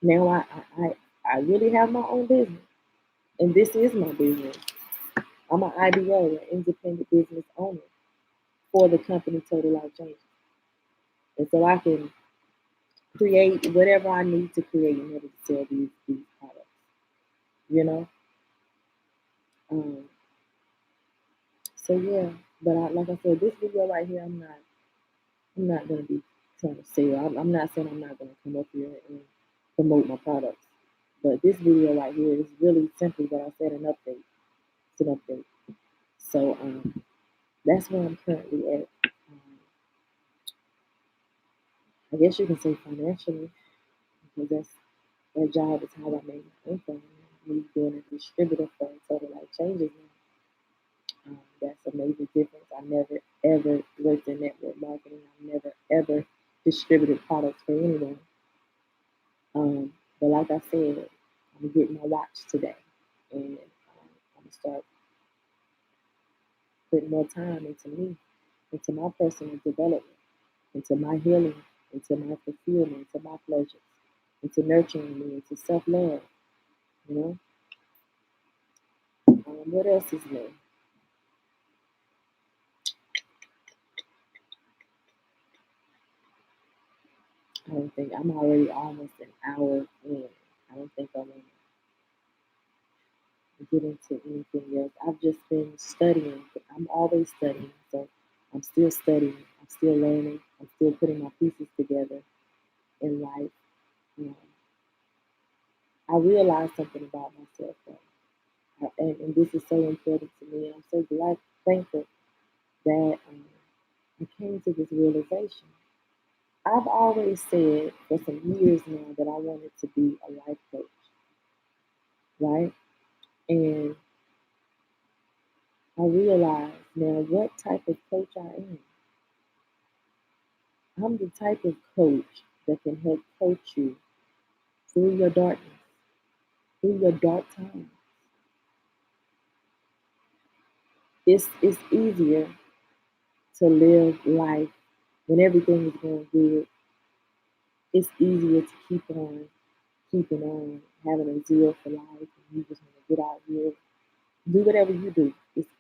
now I really have my own business. And this is my business. I'm an IBO, an independent business owner for the company Total Life Changes. And so I can create whatever I need to create in order to sell these products. You know? Um, so yeah, but like I said, this video right here, I'm not gonna be trying to sell. I'm not saying I'm not gonna come up here and promote my products. But this video right here is really simply what I said, an update. It's an update. So that's where I'm currently at. I guess you can say financially, because that job is how I make my income. Me being a distributor for Total Life Changes now. That's a major difference. I never ever worked in network marketing. I never ever distributed products for anyone. But like I said, I'm getting my watch today, and I'm gonna start putting more time into me, into my personal development, into my healing, into my fulfillment, into my pleasures, into nurturing me, into self love. You know, what else is new? I don't think I'm already almost an hour in. I don't think I want to get into anything else. I've just been studying. I'm always studying, so I'm still studying. I'm still learning. I'm still putting my pieces together in life. Um, I realized something about myself, though, and this is so important to me. And I'm so thankful that I came to this realization. I've always said for some years now that I wanted to be a life coach, right? And I realize now what type of coach I am. I'm the type of coach that can help coach you through your darkness, through your dark times. It's easier to live life when everything is going good. It's easier to keep on keeping on, having a zeal for life, and you just want to get out here, do whatever you do.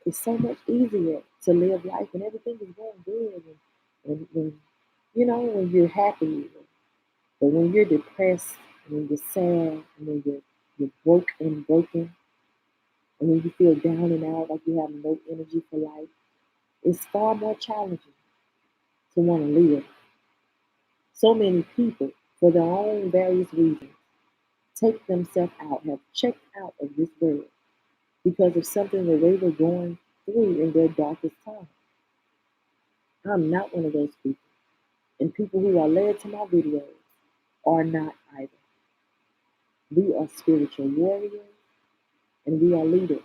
It's so much easier to live life when everything is going good and when when you're happy. But when you're depressed, when you're sad, and when you're broke and broken, and when you feel down and out, like you have no energy for life, it's far more challenging to want to live. So many people, for their own various reasons, take themselves out, have checked out of this world because of something that they were going through in their darkest time. I'm not one of those people. And people who are led to my videos are not either. We are spiritual warriors and we are leaders.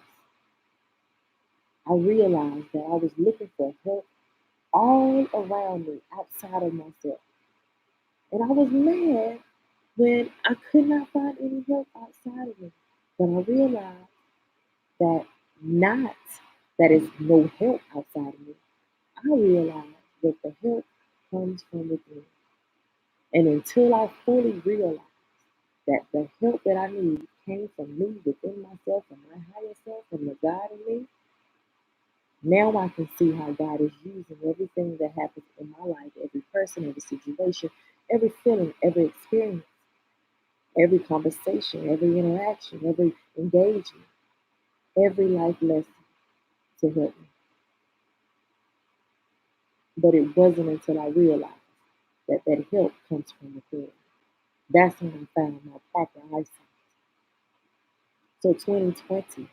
I realized that I was looking for help all around me outside of myself. And I was mad when I could not find any help outside of me. But I realized that not that is no help outside of me. I realized that the help comes from within. And until I fully realized that the help that I need came from me within myself and my higher self and the God in me, now I can see how God is using everything that happens in my life, every person, every situation, every feeling, every experience, every conversation, every interaction, every engagement, every life lesson to help me. But it wasn't until I realized that that help comes from within. That's when I found my proper eyesight. So 2020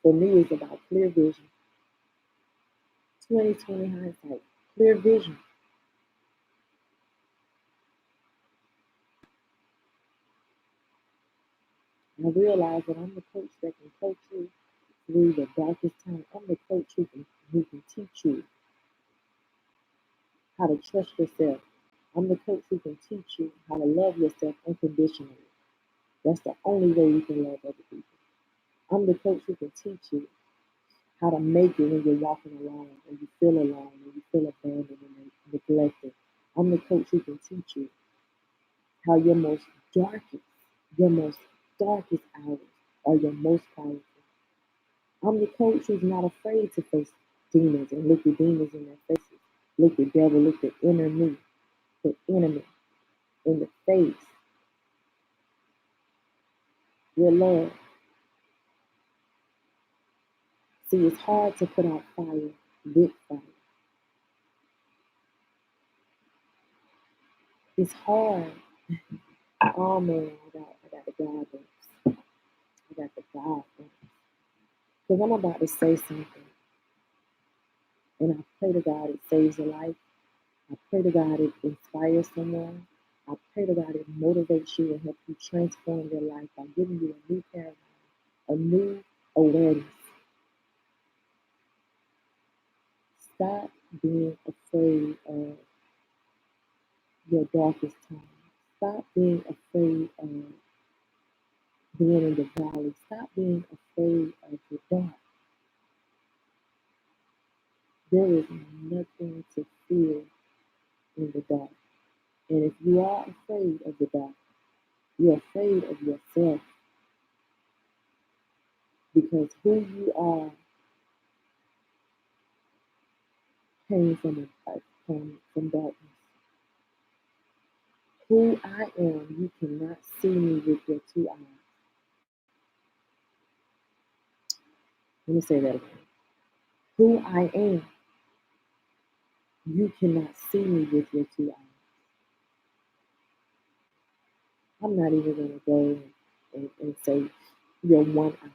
for me is about clear vision. 2020 hindsight, clear vision. I realize that I'm the coach that can coach you through the darkest time. I'm the coach who can teach you how to trust yourself. I'm the coach who can teach you how to love yourself unconditionally. That's the only way you can love other people. I'm the coach who can teach you how to make it when you're walking alone, when you feel alone, when you feel abandoned and neglected. I'm the coach who can teach you how darkest, your most darkest hours are your most powerful. I'm the coach who's not afraid to face demons and look the demons in their faces. Look the devil, look the inner me, the enemy in the face with love. See, it's hard to put out fire with fire. It's hard. Oh man, I got the God things. I got the God things. Because I'm about to say something. And I pray to God it saves a life. I pray to God it inspires someone. I pray to God it motivates you and helps you transform your life by giving you a new paradigm, a new awareness. Stop being afraid of your darkest time. Stop being afraid of being in the valley. Stop being afraid of the dark. There is nothing to fear in the dark. And if you are afraid of the dark, you're afraid of yourself because who you are came from darkness. Who I am, you cannot see me with your two eyes. Let me say that again. Who I am, you cannot see me with your two eyes. I'm not even going to go and say your one eye.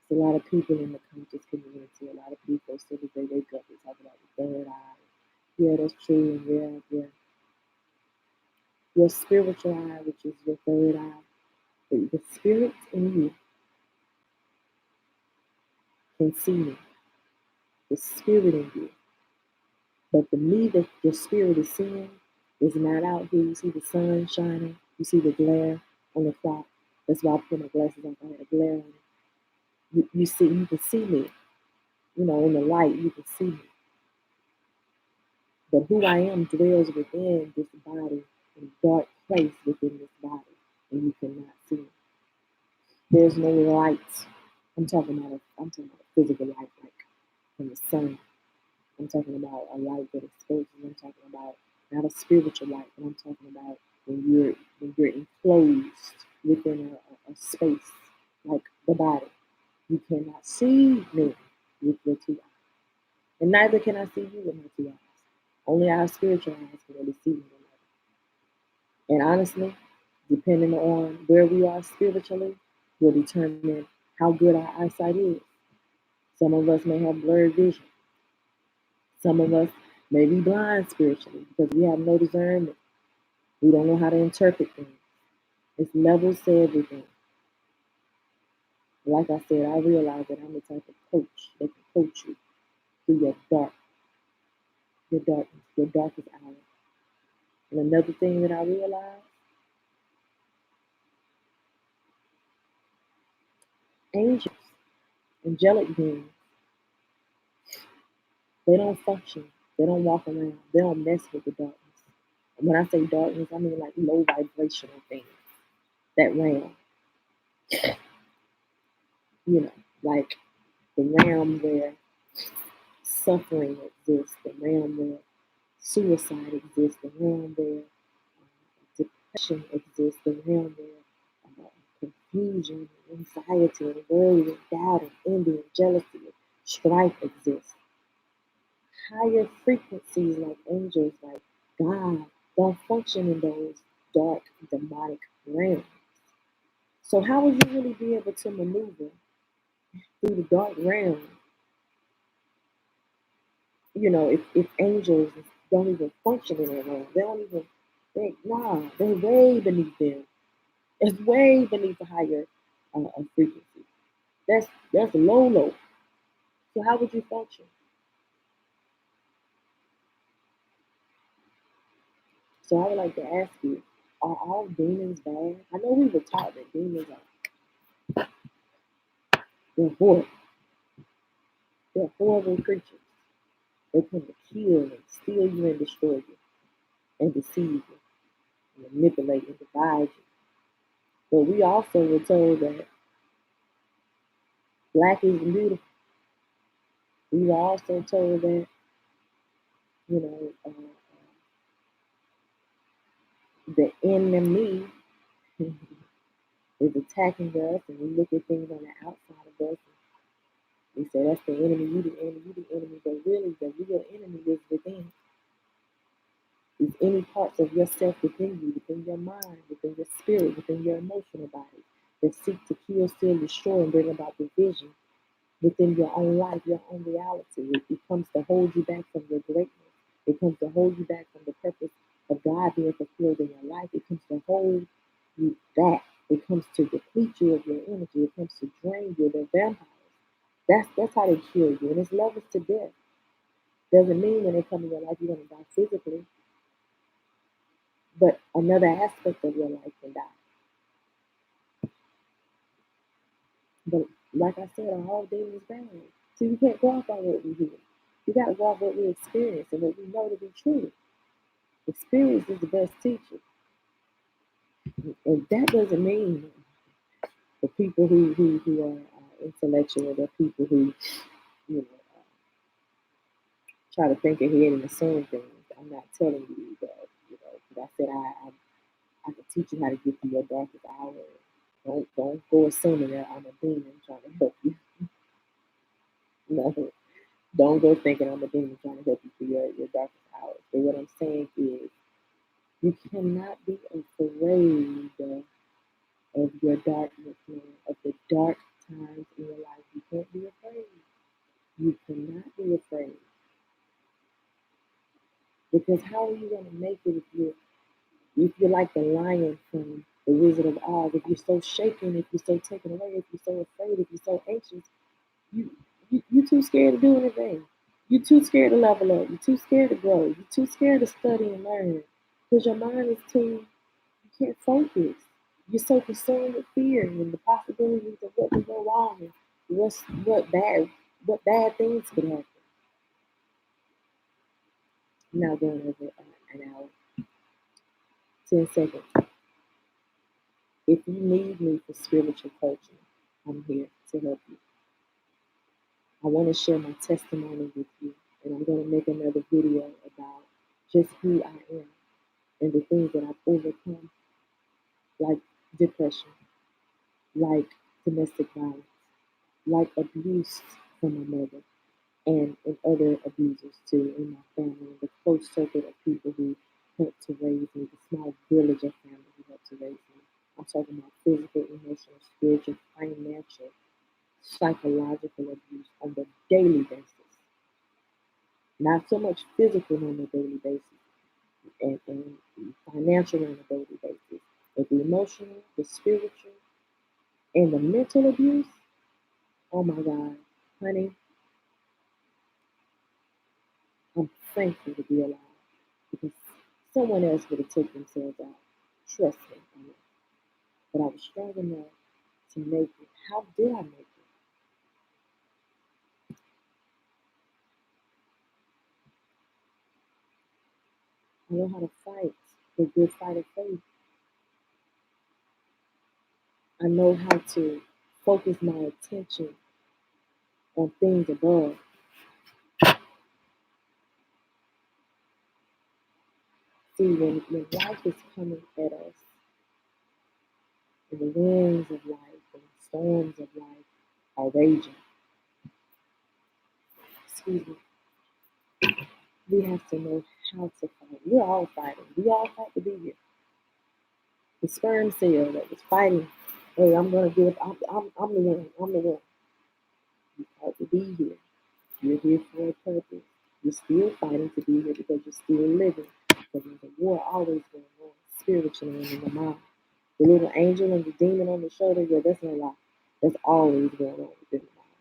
There's a lot of people in the conscious community, a lot of people, as soon as they wake up, they talk about the third eye. Yeah, that's true. And yeah. Your spiritual eye, which is your third eye, the spirit in you can see me. The spirit in you. But the me that your spirit is seeing is not out here. You see the sun shining. You see the glare on the clock. That's why I put my glasses on. I had a glare on it. You can see me. In the light, you can see me. But who I am dwells within this body, in a dark place within this body. and you cannot see it. There's no light. I'm talking about a physical light, like from the sun. I'm talking about a light that exposes. I'm talking about not a spiritual light, but I'm talking about when you're enclosed within a space like the body. You cannot see me with your two eyes, and neither can I see you with my two eyes. Only our spiritual eyes can really see one another. And honestly, depending on where we are spiritually, will determine how good our eyesight is. Some of us may have blurred vision. Some of us may be blind spiritually because we have no discernment. We don't know how to interpret things. It's levels to everything. Like I said, I realize that I'm the type of coach that can coach you through your darkness, your darkest hour. And another thing that I realized, angels, angelic beings, they don't function. They don't walk around. They don't mess with the darkness. And when I say darkness, I mean like low vibrational things. That realm, like the realm where suffering exists, the realm where suicide exists, the realm where depression exists, the realm where confusion, anxiety, and worry, and doubt, and envy, and jealousy, and strife exists. Higher frequencies like angels, like God, don't function in those dark, demonic realms. So how would you really be able to maneuver through the dark realm? If angels don't even function in that realm, they don't even they're way beneath them. It's way beneath the higher frequency. That's low low. So how would you function? So I would like to ask you, are all demons bad? I know we were taught that demons they're horrible. They're horrible creatures. They come to kill and steal you and destroy you and deceive you and manipulate and divide you. But we also were told that black is beautiful. We were also told that, you know, the enemy is attacking us, and we look at things on the outside of us. And we say, that's the enemy, you the enemy, you the enemy. But really, the real enemy is within. Is any parts of yourself within you, within your mind, within your spirit, within your emotional body that seek to kill, steal, destroy, and bring about division within your own life, your own reality. It comes to hold you back from your greatness. It comes to hold you back from the purpose of God being fulfilled in your life. It comes to hold you back. It comes to deplete you of your energy. It comes to drain you. They're vampires. That's how they kill you. And it's levels to death. Doesn't mean when they come in your life you're going to die physically, but another aspect of your life can die. But like I said, our whole day is bad. So you can't go off on what we hear. You got to go off what we experience and what we know to be true. Experience is the best teacher. And that doesn't mean the people who are intellectual, the people who, you know, try to think ahead and assume things. I'm not telling you that, because I said I can teach you how to get through your darkest hour. Don't go assuming that I'm a demon trying to help you. No, don't go thinking I'm a demon trying to help you through your darkest hours. But what I'm saying is, you cannot be afraid of your darkness, man, of the dark times in your life. You can't be afraid. You cannot be afraid. Because how are you going to make it if you're like the lion from the Wizard of Oz? If you're so shaken, if you're so taken away, if you're so afraid, if you're so anxious, you you too scared to do anything. You're too scared to level up. You're too scared to grow. You're too scared to study and learn. Because your mind is too, you can't focus. You're so consumed with fear and the possibilities of what could go wrong and what bad things could happen. I'm now going over an hour, 10 seconds. If you need me for spiritual coaching, I'm here to help you. I want to share my testimony with you, and I'm going to make another video about just who I am and the things that I've overcome, like depression, like domestic violence, like abuse from my mother, and other abusers too in my family, and the close circuit of people who helped to raise me, the small village of family who helped to raise me. I'm talking about physical, emotional, spiritual, financial, psychological abuse on the daily basis. Not so much physical on a daily basis and financial on a daily basis, but the emotional, the spiritual, and the mental abuse. Oh my God, honey, I'm thankful to be alive because someone else would have taken themselves out. Trust me, I know. But I was strong enough to make it. How did I make it? I know how to fight the good fight of faith. I know how to focus my attention on things above. See, when life is coming at us, and the winds of life and the storms of life are raging, excuse me, we have to know how to fight. We're all fighting. We all fight to be here. The sperm cell that was fighting, hey, I'm gonna give. I'm the one. I'm the one. You fight to be here. You're here for a purpose. You're still fighting to be here because you're still living. Because there's a war always going on spiritually and in the mind. The little angel and the demon on the shoulder, yeah, that's no lie. That's always going on within the mind.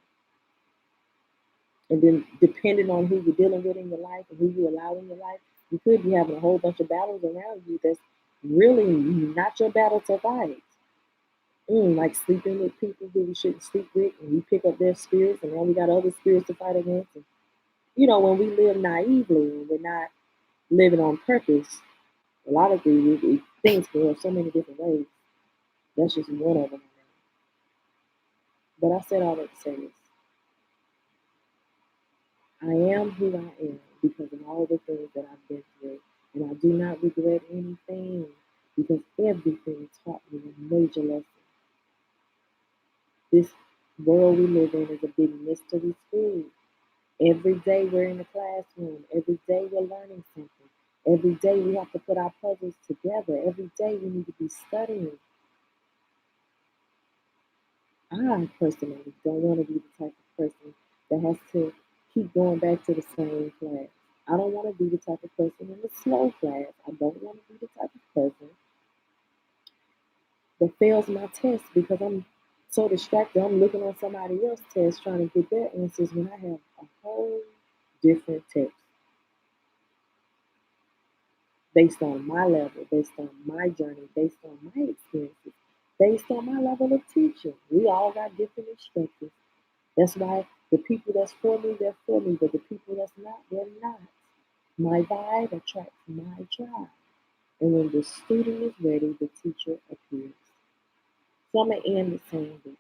And then depending on who you're dealing with in your life and who you allow in your life, you could be having a whole bunch of battles around you that's really not your battle to fight. Like sleeping with people who we shouldn't sleep with, and we pick up their spirits, and now we got other spirits to fight against. And, when we live naively and we're not living on purpose, a lot of things can go so many different ways. That's just one of them. But I said all that to say this. I am who I am because of all the things that I've been through. And I do not regret anything because everything taught me a major lesson. This world we live in is a big mystery school. Every day we're in the classroom. Every day we're learning something. Every day we have to put our puzzles together. Every day we need to be studying. I personally don't want to be the type of person that has to keep going back to the same class. I don't want to be the type of person in the slow class. I don't want to be the type of person that fails my test because I'm so distracted. I'm looking on somebody else's test trying to get their answers when I have a whole different text based on my level, based on my journey, based on my experiences, based on my level of teaching. We all got different instructors. That's why the people that's for me, they're for me, but the people that's not, they're not. My vibe attracts my tribe. And when the student is ready, the teacher appears. So I'm going to end with saying this.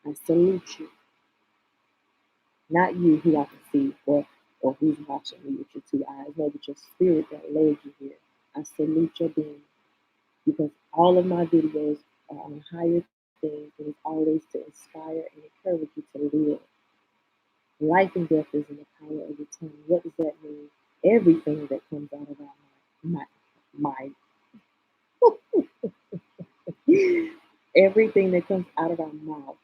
I salute you, not you who I can see or who's watching me with your two eyes, no, but your spirit that led you here. I salute your being because all of my videos are on higher things and it's always to inspire and encourage you to live. Life and death is in the power of the tongue. What does that mean? Everything that comes out of our mind, everything that comes out of our mouth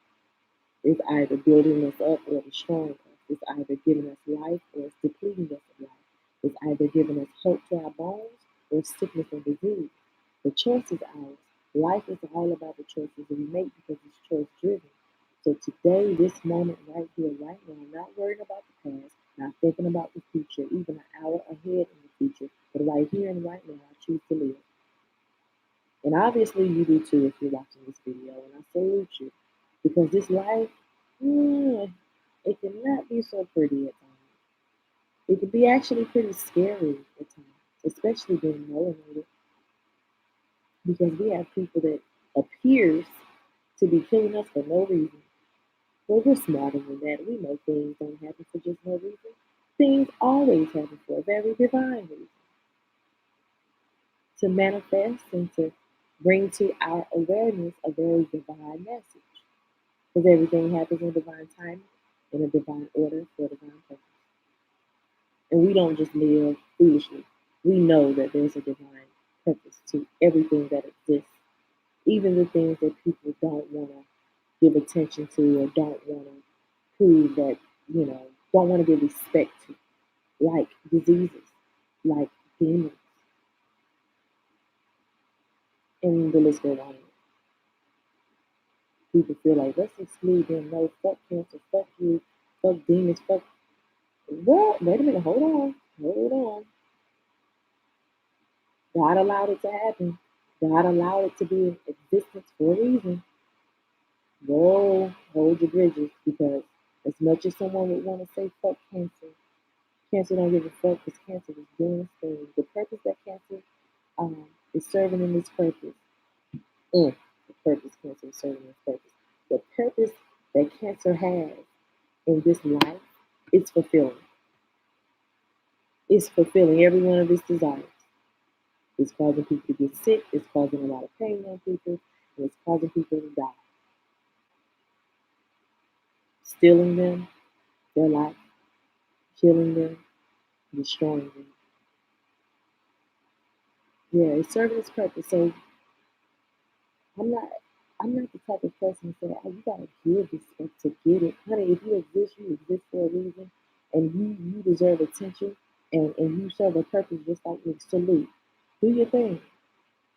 is either building us up or destroying us. It's either giving us life or it's depleting us of life. It's either giving us hope to our bones or sickness and disease. The choice is ours. Life is all about the choices that we make because it's choice driven. So today, this moment right here, right now, I'm not worrying about the past, not thinking about the future, even an hour ahead in the future, but right here and right now, I choose to live. And obviously, you do too if you're watching this video, and I salute you because this life, mm, it cannot be so pretty at times. It can be actually pretty scary at times, especially being melanated. because we have people that appears to be killing us for no reason. But we're smarter than that. We know things don't happen for just no reason. Things always happen for a very divine reason. To manifest and to bring to our awareness a very divine message. Because everything happens in divine timing, in a divine order, for a divine purpose. And we don't just live foolishly. We know that there's a divine purpose to everything that exists, even the things that people don't want to give attention to or don't want to prove that, don't want to give respect to, like diseases, like demons, and the list goes on. People feel like, let's exclude them. No, fuck cancer, fuck you, fuck demons, fuck. What? Wait a minute, hold on. God allowed it to happen. God allowed it to be in existence for a reason. Whoa, hold your bridges, because as much as someone would want to say fuck cancer, cancer don't give a fuck because cancer is doing its thing. The purpose that cancer is serving in this purpose. The purpose cancer is serving its purpose. The purpose that cancer has in this life is fulfilling. It's fulfilling every one of its desires. It's causing people to get sick. It's causing a lot of pain on people. And it's causing people to die. Stealing them, their life, killing them, destroying them. Yeah, it's serving its purpose. So I'm not I'm not the type of person to say, oh, you gotta give respect to get it. Honey, if you exist for a reason, and you deserve attention, and you serve a purpose just like me. Salute. Do your thing.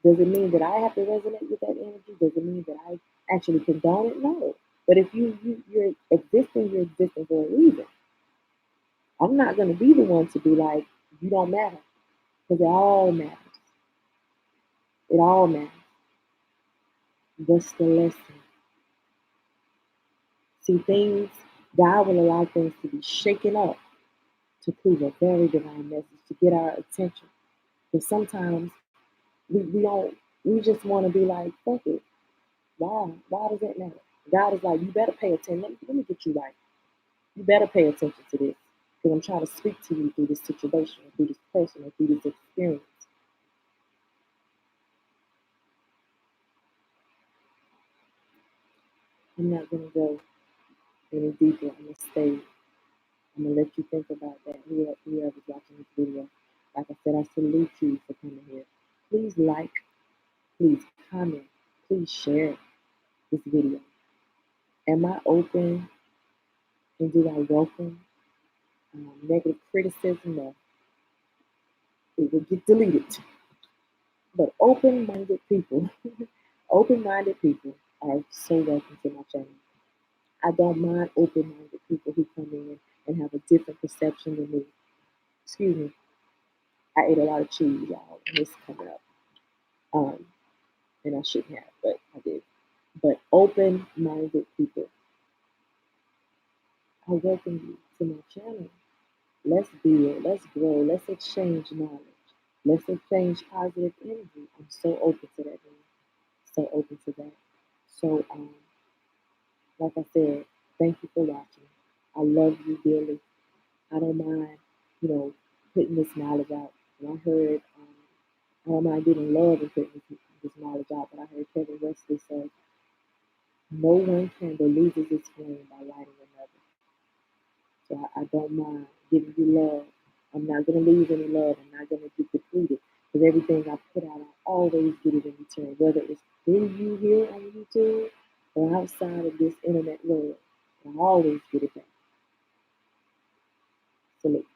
Does it mean that I have to resonate with that energy? Does it mean that I actually condone it? No. But if you're existing for a reason. I'm not gonna be the one to be like, you don't matter. Because it all matters. It all matters. That's the lesson. See, God will allow things to be shaken up to prove a very divine message, to get our attention. Because sometimes we don't, we just want to be like, fuck it. Why? Why does it matter? God is like, you better pay attention. Let me get you right. You better pay attention to this. Because I'm trying to speak to you through this situation, or through this person, or through this experience. I'm not going to go any deeper. I'm going to stay. I'm going to let you think about that. Whoever's watching this video. Like I said, I salute you for coming here. Please like, please comment, please share this video. Am I open and do I welcome negative criticism? No, it will get deleted. But open-minded people are so welcome to my channel. I don't mind open-minded people who come in and have a different perception than me. Excuse me, I ate a lot of cheese, y'all, and it's coming up. And I shouldn't have, but I did. But open-minded people, I welcome you to my channel. Let's build, let's grow, let's exchange knowledge, let's exchange positive energy. I'm so open to that, man. So open to that. So, like I said, thank you for watching. I love you dearly. I don't mind, putting this knowledge out. And I heard, I don't mind getting love and putting this knowledge out, but I heard Kevin Wesley say, no one candle loses its flame by lighting another. So I don't mind giving you love. I'm not going to lose any love. I'm not going to get depleted. Because everything I put out, I always get it in return. Whether it's through you here on YouTube or outside of this internet world, I always get it back. Salute.